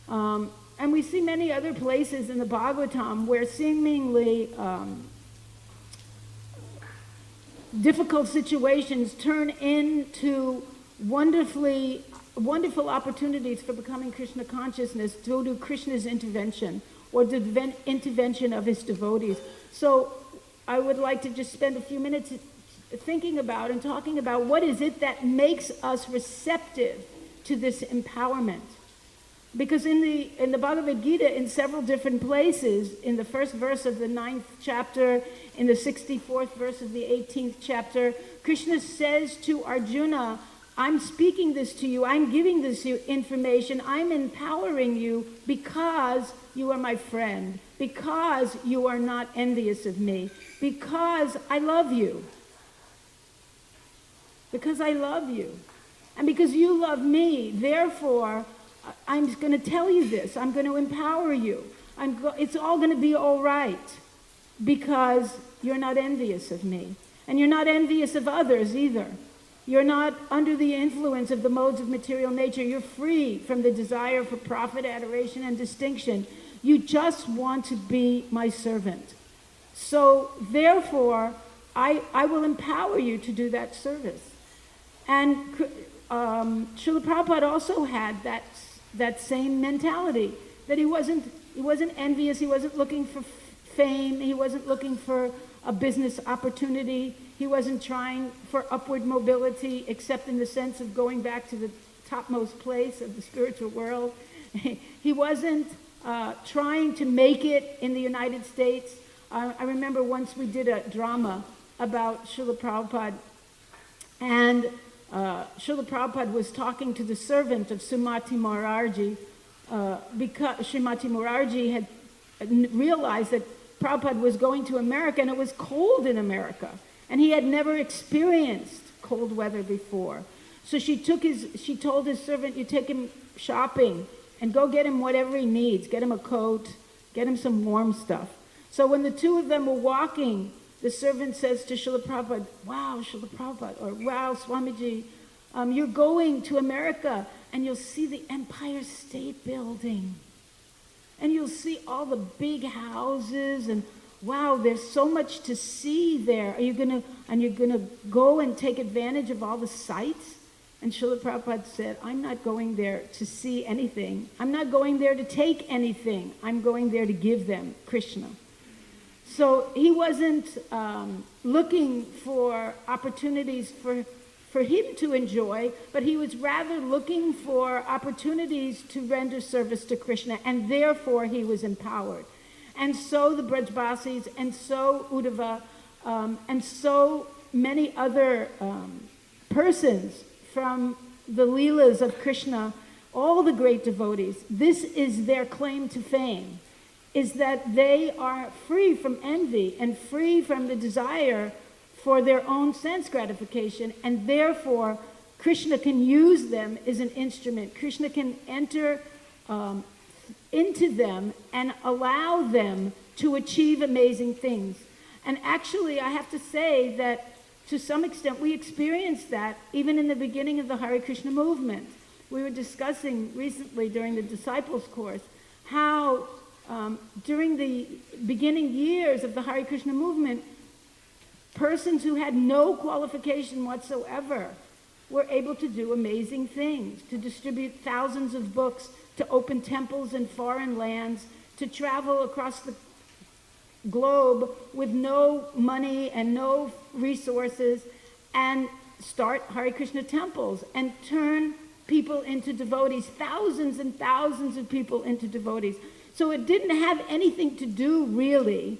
And we see many other places in the Bhagavatam where seemingly difficult situations turn into wonderful opportunities for becoming Krishna consciousness due to Krishna's intervention, or the intervention of his devotees. So I would like to just spend a few minutes thinking about and talking about what is it that makes us receptive to this empowerment. Because in the Bhagavad Gita, in several different places, in the first verse of the 9th chapter, in the 64th verse of the 18th chapter, Krishna says to Arjuna, I'm speaking this to you, I'm giving this information, I'm empowering you because you are my friend, because you are not envious of me, because I love you. Because I love you. And because you love me, therefore, I'm going to tell you this. I'm going to empower you. It's all going to be all right because you're not envious of me. And you're not envious of others either. You're not under the influence of the modes of material nature. You're free from the desire for profit, adoration, and distinction. You just want to be my servant. So therefore, I will empower you to do that service. And Srila Prabhupada also had that same mentality, that he wasn't envious, he wasn't looking for fame, he wasn't looking for a business opportunity, he wasn't trying for upward mobility except in the sense of going back to the topmost place of the spiritual world. He wasn't trying to make it in the United States. I remember once we did a drama about Srila Prabhupada, and Srila Prabhupada was talking to the servant of Srimati Morarji because Srimati Morarji had realized that Prabhupada was going to America and it was cold in America. And he had never experienced cold weather before. So she told his servant, you take him shopping and go get him whatever he needs. Get him a coat, get him some warm stuff. So when the two of them were walking, the servant says to Srila Prabhupada, wow, Srila Prabhupada, or wow, Swamiji, you're going to America and you'll see the Empire State Building. and you'll see all the big houses, and wow, there's so much to see there. You're gonna go and take advantage of all the sights? And Srila Prabhupada said, I'm not going there to see anything. I'm not going there to take anything. I'm going there to give them Krishna. So he wasn't looking for opportunities for him to enjoy, but he was rather looking for opportunities to render service to Krishna, and therefore he was empowered. And so the Brajbasis, and so Uddhava, and so many other persons from the Leelas of Krishna, all the great devotees, this is their claim to fame, is that they are free from envy and free from the desire for their own sense gratification, and therefore Krishna can use them as an instrument. Krishna can enter into them and allow them to achieve amazing things. And actually, I have to say that to some extent we experienced that even in the beginning of the Hare Krishna movement. We were discussing recently during the Disciples course how during the beginning years of the Hare Krishna movement, persons who had no qualification whatsoever were able to do amazing things, to distribute thousands of books, to open temples in foreign lands, to travel across the globe with no money and no resources, and start Hare Krishna temples and turn people into devotees, thousands and thousands of people into devotees. So it didn't have anything to do really,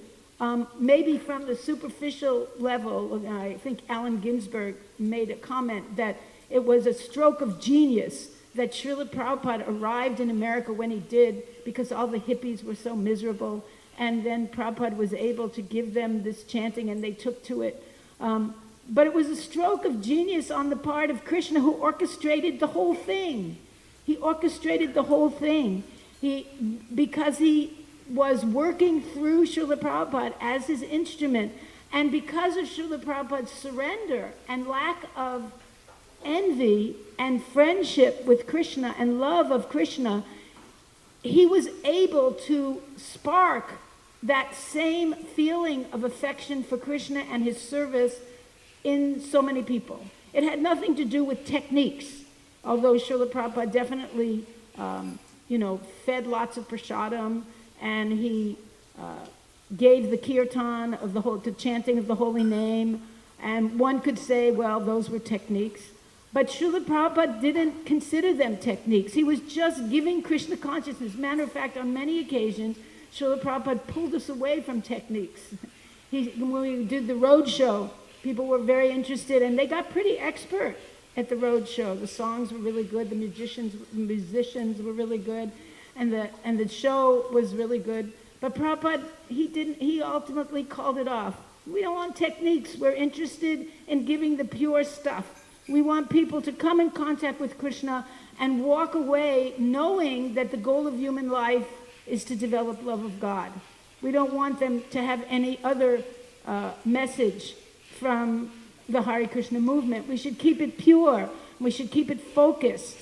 maybe from the superficial level. I think Allen Ginsberg made a comment that it was a stroke of genius that Srila Prabhupada arrived in America when he did, because all the hippies were so miserable, and then Prabhupada was able to give them this chanting and they took to it. But it was a stroke of genius on the part of Krishna, who orchestrated the whole thing. He orchestrated the whole thing. Because he was working through Srila Prabhupada as his instrument, and because of Srila Prabhupada's surrender and lack of envy and friendship with Krishna and love of Krishna, he was able to spark that same feeling of affection for Krishna and his service in so many people. It had nothing to do with techniques, although Srila Prabhupada definitely fed lots of prasadam, and he gave the Kirtan of the chanting of the holy name, and one could say, well, those were techniques. But Srila Prabhupada didn't consider them techniques. He was just giving Krishna consciousness. Matter of fact, on many occasions, Srila Prabhupada pulled us away from techniques. When we did the road show, people were very interested, and they got pretty expert at the road show. The songs were really good, the musicians were really good, and the show was really good. But Prabhupada, he ultimately called it off. We don't want techniques. We're interested in giving the pure stuff. We want people to come in contact with Krishna and walk away knowing that the goal of human life is to develop love of God. We don't want them to have any other message from the Hare Krishna movement. We should keep it pure. We should keep it focused.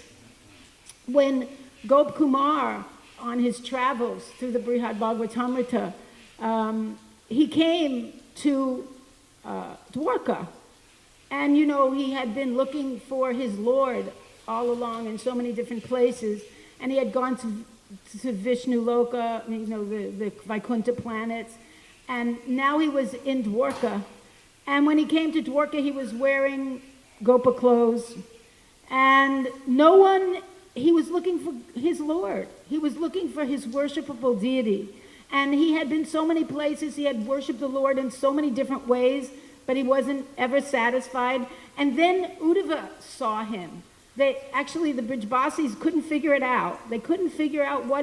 When Gop Kumar, on his travels through the Brihad Bhagavatamrita, he came to Dwarka. And, he had been looking for his Lord all along in so many different places. And he had gone to Vishnu Loka, the Vaikuntha planets. And now he was in Dwarka. And when he came to Dwarka, he was wearing Gopa clothes. And he was looking for his Lord. He was looking for his worshipable deity. And he had been so many places. He had worshipped the Lord in so many different ways, but he wasn't ever satisfied. And then Uddhava saw him. The Brajbasis couldn't figure it out. They couldn't figure out why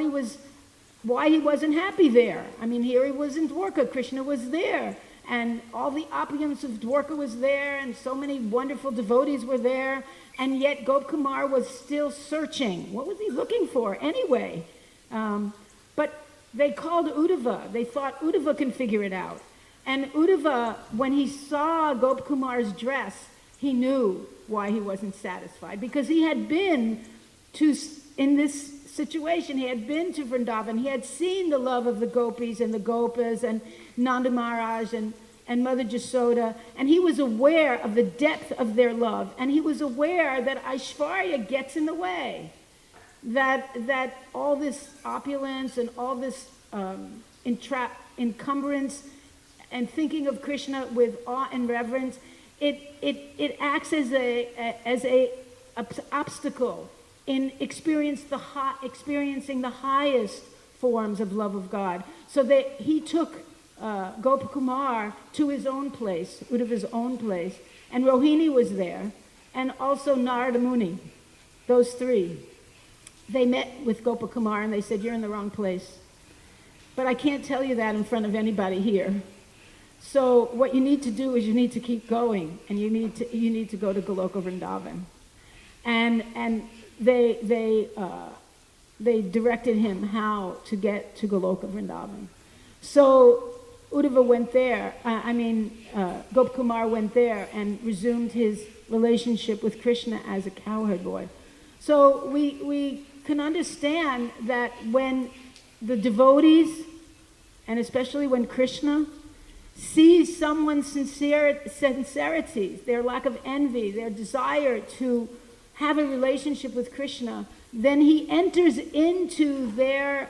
he wasn't happy there. I mean, here he was in Dwarka. Krishna was there. And all the opulence of Dwarka was there, and so many wonderful devotees were there. And yet Gop Kumar was still searching. What was he looking for anyway? But they called Uddhava. They thought Uddhava can figure it out. And Uddhava, when he saw Gop Kumar's dress, he knew why he wasn't satisfied. Because he had been in this situation. He had been to Vrindavan. He had seen the love of the gopis and the gopas and Nanda Maharaj and Mother Jasoda, and he was aware of the depth of their love, and he was aware that Aishvarya gets in the way, that all this opulence and all this encumbrance and thinking of Krishna with awe and reverence, it acts as a obstacle in experiencing the highest forms of love of God. So that he took Gopakumar to his own place, Uddhava's own place, and Rohini was there, and also Narada Muni. Those three. They met with Gopakumar and they said, "You're in the wrong place." But I can't tell you that in front of anybody here. So what you need to do is you need to keep going, and you need to go to Goloka Vrindavan. And they directed him how to get to Goloka Vrindavan. So Uddhava went there, Gopakumar went there and resumed his relationship with Krishna as a cowherd boy. So we can understand that when the devotees, and especially when Krishna, sees someone's sincerity, their lack of envy, their desire to have a relationship with Krishna, then he enters into their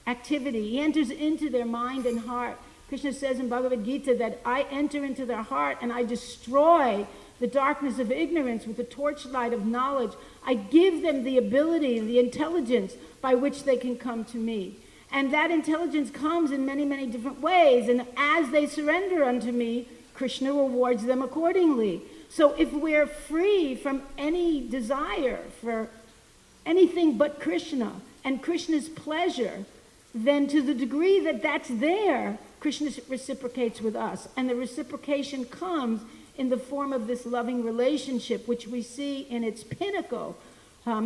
activity. He enters into their mind and heart. Krishna says in Bhagavad Gita that I enter into their heart and I destroy the darkness of ignorance with the torchlight of knowledge. I give them the ability and the intelligence by which they can come to me. And that intelligence comes in many, many different ways. And as they surrender unto me, Krishna rewards them accordingly. So if we're free from any desire for anything but Krishna and Krishna's pleasure, then to the degree that that's there, Krishna reciprocates with us. And the reciprocation comes in the form of this loving relationship, which we see in its pinnacle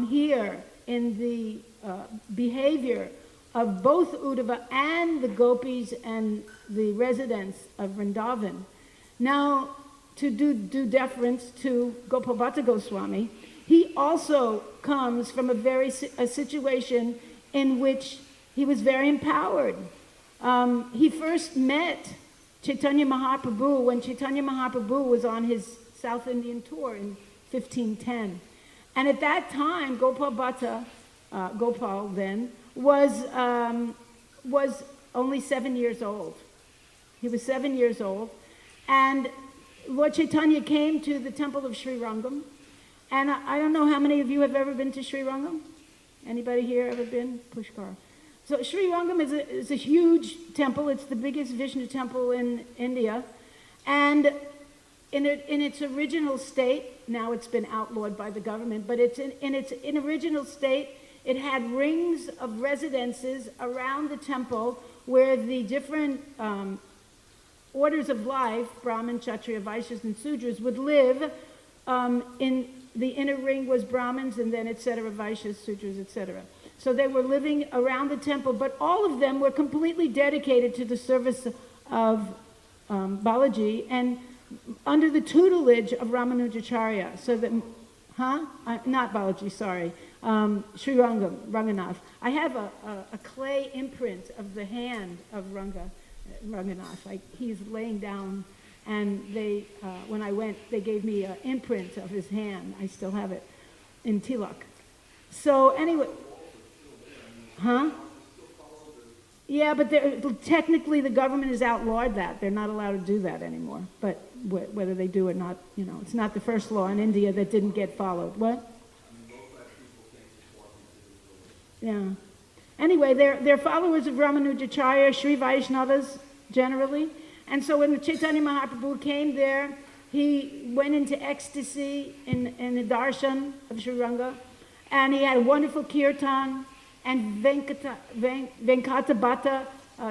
here in the behavior of both Uddhava and the gopis and the residents of Vrindavan. Now, to do deference to Gopalbhatta Goswami, he also comes from a situation in which he was very empowered. He first met Chaitanya Mahaprabhu when Chaitanya Mahaprabhu was on his South Indian tour in 1510. And at that time, Gopal then, was only 7 years old. He was 7 years old. And Lord Chaitanya came to the temple of Sri Rangam. And I don't know how many of you have ever been to Sri Rangam? Anybody here ever been? Pushkar. So Sri Rangam is a huge temple. It's the biggest Vishnu temple in India. And in its original state, now it's been outlawed by the government, but in its original state, it had rings of residences around the temple where the different orders of life, Brahmin, Kshatriya, Vaishyas, and Sudras, would live. In the inner ring was Brahmins, and then etc., Vaishyas, Sudras, etc. So they were living around the temple, but all of them were completely dedicated to the service of Balaji and under the tutelage of Ramanujacharya. So that, not Balaji, sorry. Sri Rangam, Ranganath. I have a clay imprint of the hand of Ranganath. He's laying down, and they, when I went, they gave me an imprint of his hand. I still have it in Tilak. So anyway, Yeah, but technically the government has outlawed that. They're not allowed to do that anymore. But whether they do or not, it's not the first law in India that didn't get followed. What? Yeah. Anyway, they're followers of Ramanujacharya, Sri Vaishnavas generally. And so when the Chaitanya Mahaprabhu came there, he went into ecstasy in the darshan of Sri Ranga. And he had a wonderful kirtan. And Venkatabhatta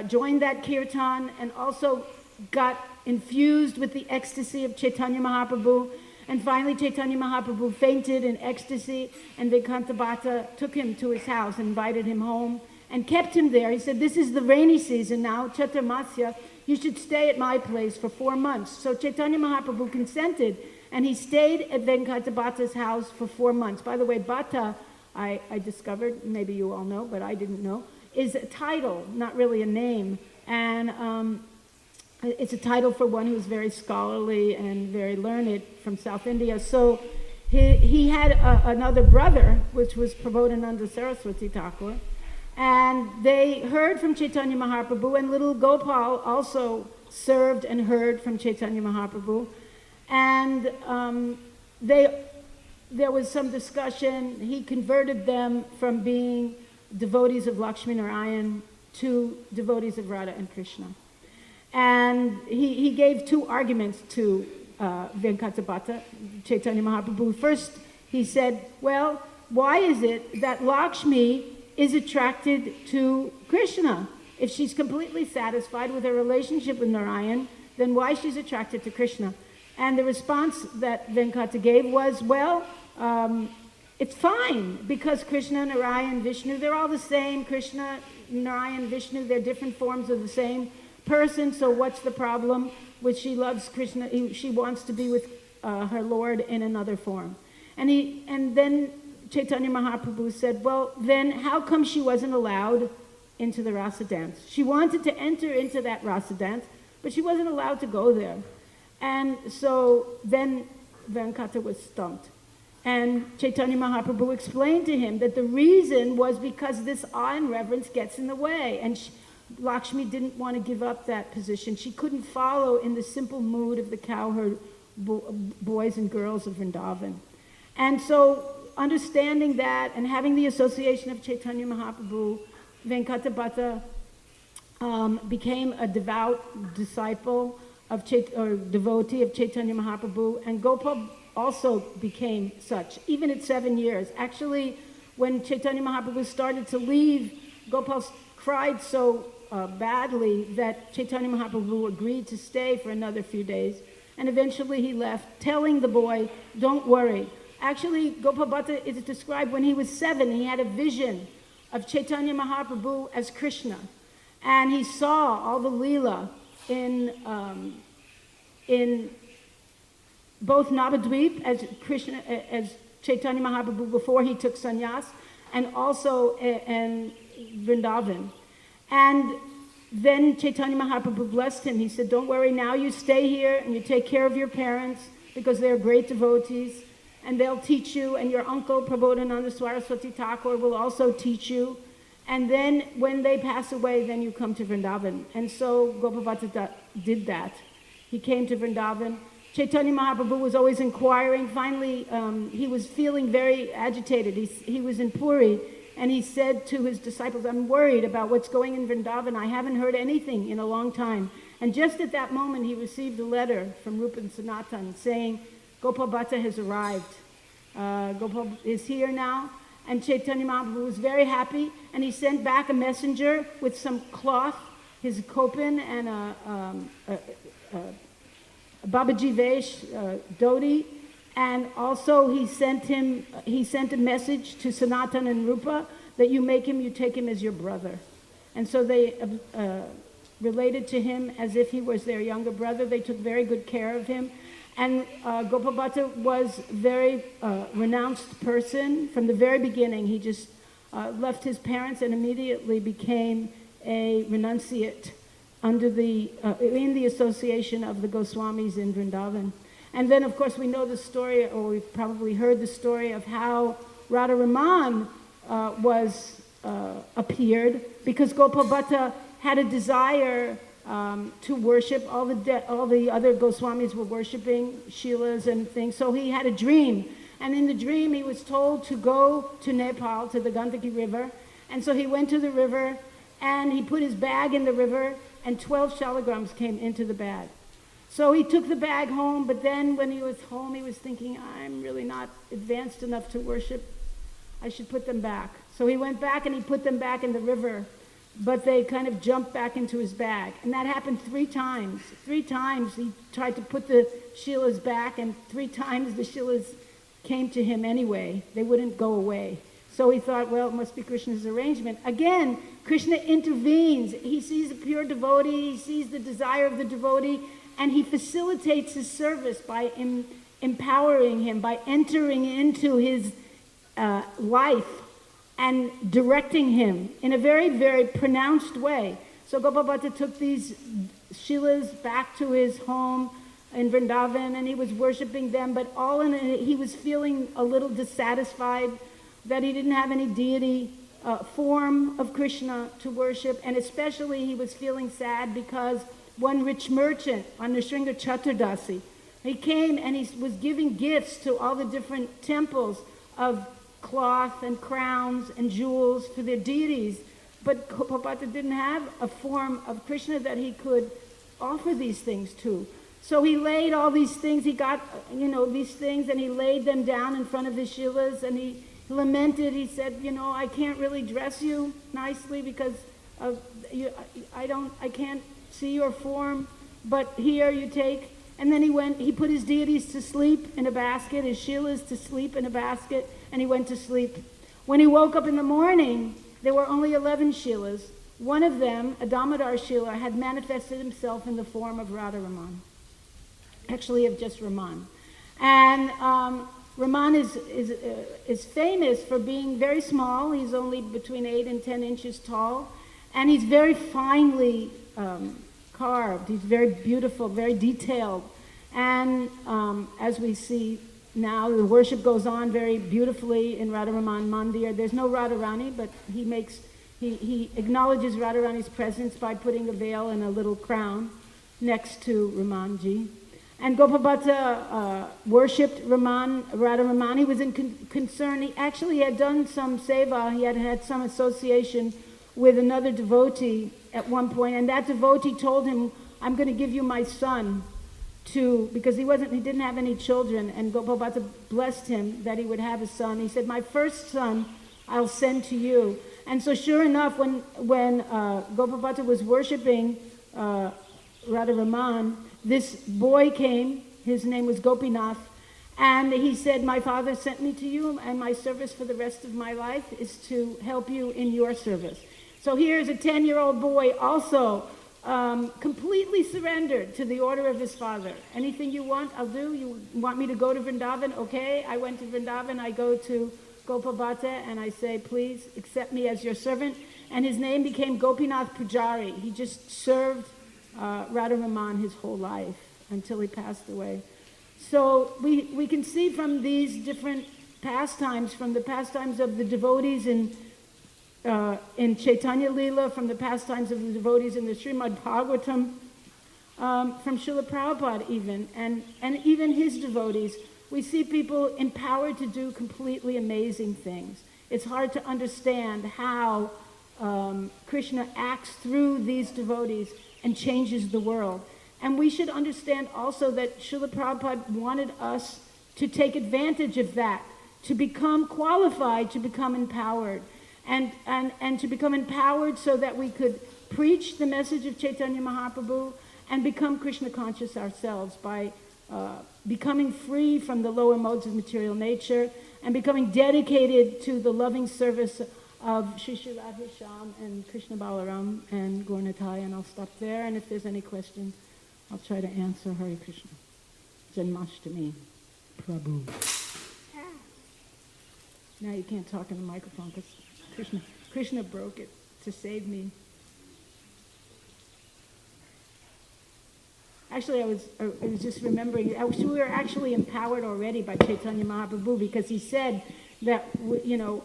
joined that kirtan and also got infused with the ecstasy of Chaitanya Mahaprabhu. And finally, Chaitanya Mahaprabhu fainted in ecstasy, and Venkatabhatta took him to his house and invited him home and kept him there. He said, "This is the rainy season now, Chaturmasya. You should stay at my place for 4 months." So Chaitanya Mahaprabhu consented, and he stayed at Venkatabhatta's house for 4 months. By the way, Bhatta I discovered, maybe you all know, but I didn't know, is a title, not really a name. And it's a title for one who's very scholarly and very learned from South India. So he had another brother, which was Prabodhananda Saraswati Thakur, and they heard from Chaitanya Mahaprabhu, and little Gopal also served and heard from Chaitanya Mahaprabhu. And there was some discussion. He converted them from being devotees of Lakshmi Narayan to devotees of Radha and Krishna. And he gave two arguments to Venkatabhata, Chaitanya Mahaprabhu. First, he said, well, why is it that Lakshmi is attracted to Krishna? If she's completely satisfied with her relationship with Narayan, then why she's attracted to Krishna? And the response that Venkata gave was, well, it's fine, because Krishna, Narayan, Vishnu, they're all the same. Krishna, Narayan, Vishnu, they're different forms of the same person, so what's the problem? Which she loves Krishna, she wants to be with her Lord in another form. And then Chaitanya Mahaprabhu said, well, then how come she wasn't allowed into the rasa dance? She wanted to enter into that rasa dance, but she wasn't allowed to go there. And so then Venkata was stumped. And Chaitanya Mahaprabhu explained to him that the reason was because this awe and reverence gets in the way. And Lakshmi didn't want to give up that position. She couldn't follow in the simple mood of the cowherd boys and girls of Vrindavan. And so understanding that and having the association of Chaitanya Mahaprabhu, Venkatabhata became a devout disciple of or devotee of Chaitanya Mahaprabhu, and Gopal also became such, even at 7 years. Actually, when Chaitanya Mahaprabhu started to leave, Gopal cried so badly that Chaitanya Mahaprabhu agreed to stay for another few days, and eventually he left, telling the boy, don't worry. Actually, Gopal Bhatta is described when he was 7, he had a vision of Chaitanya Mahaprabhu as Krishna, and he saw all the Leela in both Navadvip as Krishna, as Chaitanya Mahaprabhu before he took sannyas, and also in Vrindavan. And then Chaitanya Mahaprabhu blessed him. He said, don't worry, now you stay here and you take care of your parents because they're great devotees, and they'll teach you, and your uncle Prabodhananda Saraswati Thakur will also teach you. And then when they pass away, then you come to Vrindavan. And so Gopabhata did that. He came to Vrindavan. Chaitanya Mahaprabhu was always inquiring. Finally, he was feeling very agitated. He was in Puri, and he said to his disciples, I'm worried about what's going in Vrindavan. I haven't heard anything in a long time. And just at that moment, he received a letter from Rupa and Sanatan saying, Gopal Bhatta has arrived. Gopal is here now. And Chaitanya Mahaprabhu was very happy, and he sent back a messenger with some cloth, his kopin, and a Babaji Vesh dhoti, and also he sent a message to Sanatan and Rupa that you take him as your brother. And so they related to him as if he was their younger brother. They took very good care of him. And Gopal Bhatta was a very renounced person from the very beginning. He just left his parents and immediately became a renunciate under in the association of the Goswamis in Vrindavan. And then, of course, we know the story, or we've probably heard the story of how Radha Raman appeared because Gopal Bhatta had a desire to worship. All the other Goswamis were worshiping Shilas and things. So he had a dream. And in the dream, he was told to go to Nepal, to the Gandaki River. And so he went to the river, and he put his bag in the river, and 12 shalagrams came into the bag. So he took the bag home, but then when he was home, he was thinking, I'm really not advanced enough to worship. I should put them back. So he went back and he put them back in the river, but they kind of jumped back into his bag. And that happened 3 times. 3 times he tried to put the Shilas back, and 3 times the Shilas came to him anyway. They wouldn't go away. So he thought, well, it must be Krishna's arrangement. Again, Krishna intervenes. He sees a pure devotee, he sees the desire of the devotee, and he facilitates his service by empowering him, by entering into his life and directing him in a very, very pronounced way. So Gopal Bhatta took these Shilas back to his home in Vrindavan, and he was worshiping them, but all in it, he was feeling a little dissatisfied that he didn't have any deity form of Krishna to worship, and especially he was feeling sad because one rich merchant on Nrsimha Chaturdasi, he came and he was giving gifts to all the different temples of cloth and crowns and jewels for their deities, but Gopal Bhatta didn't have a form of Krishna that he could offer these things to. So he laid all these things, he got, these things, and he laid them down in front of his Shilas, and he lamented. He said, I can't really dress you nicely because I can't see your form, but here you take. And then he put his deities to sleep in a basket, his Shilas to sleep in a basket, and he went to sleep. When he woke up in the morning, there were only 11 Shilas. One of them, a Damodar Shila, had manifested himself in the form of Radharaman. Actually, of just Raman. And Raman is famous for being very small. He's only between 8 and 10 inches tall. And he's very finely carved. He's very beautiful, very detailed. And as we see now, the worship goes on very beautifully in Radharaman Mandir. There's no Radharani, but he acknowledges Radharani's presence by putting a veil and a little crown next to Ramanji. And Gopal Bhatta worshipped Radharaman. He was concern. He actually had done some seva. He had some association with another devotee at one point, and that devotee told him, "I'm going to give you my son," because he didn't have any children, and Gopal Bhatta blessed him that he would have a son. He said, "My first son I'll send to you." And so sure enough, when Gopal Bhatta was worshipping Radharaman, this boy came. His name was Gopinath, and he said, "My father sent me to you, and my service for the rest of my life is to help you in your service." So here's a 10-year-old boy also completely surrendered to the order of his father. Anything you want, I'll do. You want me to go to Vrindavan? Okay, I went to Vrindavan. I go to Gopal Bhatta, and I say, "Please accept me as your servant." And his name became Gopinath Pujari. He just served Radharaman his whole life until he passed away. So we can see from these different pastimes, from the pastimes of the devotees in Chaitanya Lila, from the pastimes of the devotees in the Srimad Bhagavatam, from Srila Prabhupada even, and even his devotees, we see people empowered to do completely amazing things. It's hard to understand how Krishna acts through these devotees and changes the world. And we should understand also that Srila Prabhupada wanted us to take advantage of that, to become qualified, to become empowered, and to become empowered so that we could preach the message of Chaitanya Mahaprabhu and become Krishna conscious ourselves by becoming free from the lower modes of material nature and becoming dedicated to the loving service of Shri Shri Radha Shyam and Krishna Balaram and Gauranatai. And I'll stop there, and if there's any questions, I'll try to answer. Hare Krishna. Janmashtami. Prabhu. Now you can't talk in the microphone because Krishna broke it to save me. Actually, I was just remembering, we were actually empowered already by Chaitanya Mahaprabhu because he said that,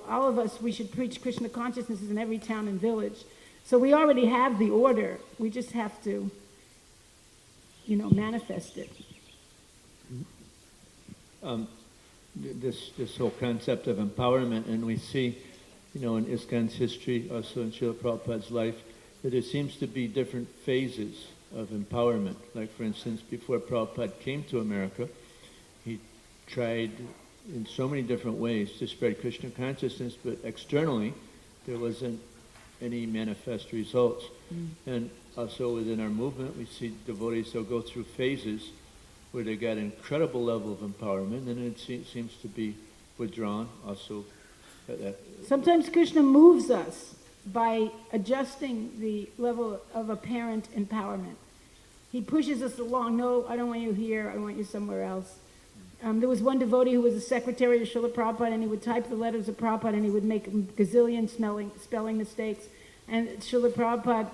all of us, we should preach Krishna consciousness in every town and village. So we already have the order. We just have to, manifest it. This whole concept of empowerment, and we see, in ISKCON's history, also in Srila Prabhupada's life, that there seems to be different phases of empowerment. Like, for instance, before Prabhupada came to America, he tried in so many different ways to spread Krishna consciousness, but externally, there wasn't any manifest results. And also within our movement, we see devotees who go through phases where they got an incredible level of empowerment, and it seems to be withdrawn also. Sometimes Krishna moves us by adjusting the level of apparent empowerment. He pushes us along. No, I don't want you here. I want you somewhere else. There was one devotee who was the secretary of Srila Prabhupada, and he would type the letters of Prabhupada, and he would make a gazillion spelling mistakes, and Srila Prabhupada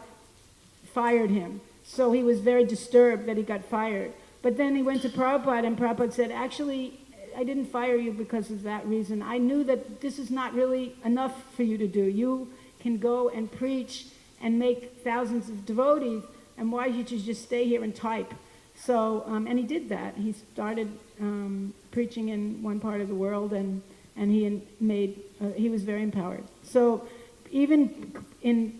fired him. So he was very disturbed that he got fired. But then he went to Prabhupada, and Prabhupada said, actually, I didn't fire you because of that reason. I knew that this is not really enough for you to do. You can go and preach and make thousands of devotees, and why should you just stay here and type? So, and he did that. He started preaching in one part of the world, and he was very empowered. So even in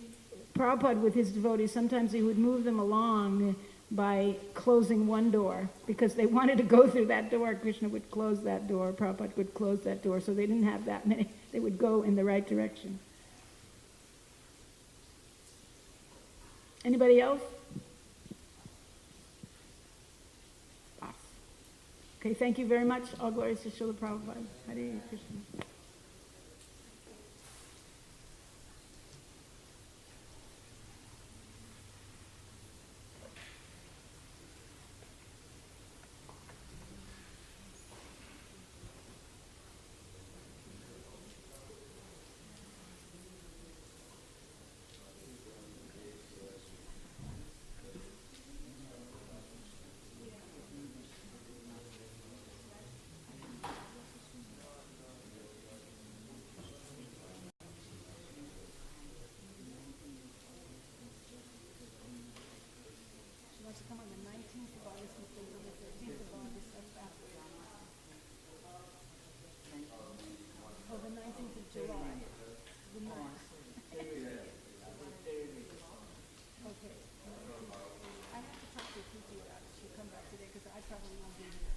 Prabhupada with his devotees, sometimes he would move them along by closing one door, because they wanted to go through that door. Krishna would close that door, Prabhupada would close that door, so they didn't have that many. They would go in the right direction. Anybody else? Okay, thank you very much. All glories to Srila Prabhupada. Hare Krishna. Come on the 19th of August and on the 13th of August. Oh, the 19th of July. The 9th. Okay. I have to talk to Kiki about it. She'll come back today because I probably won't be here.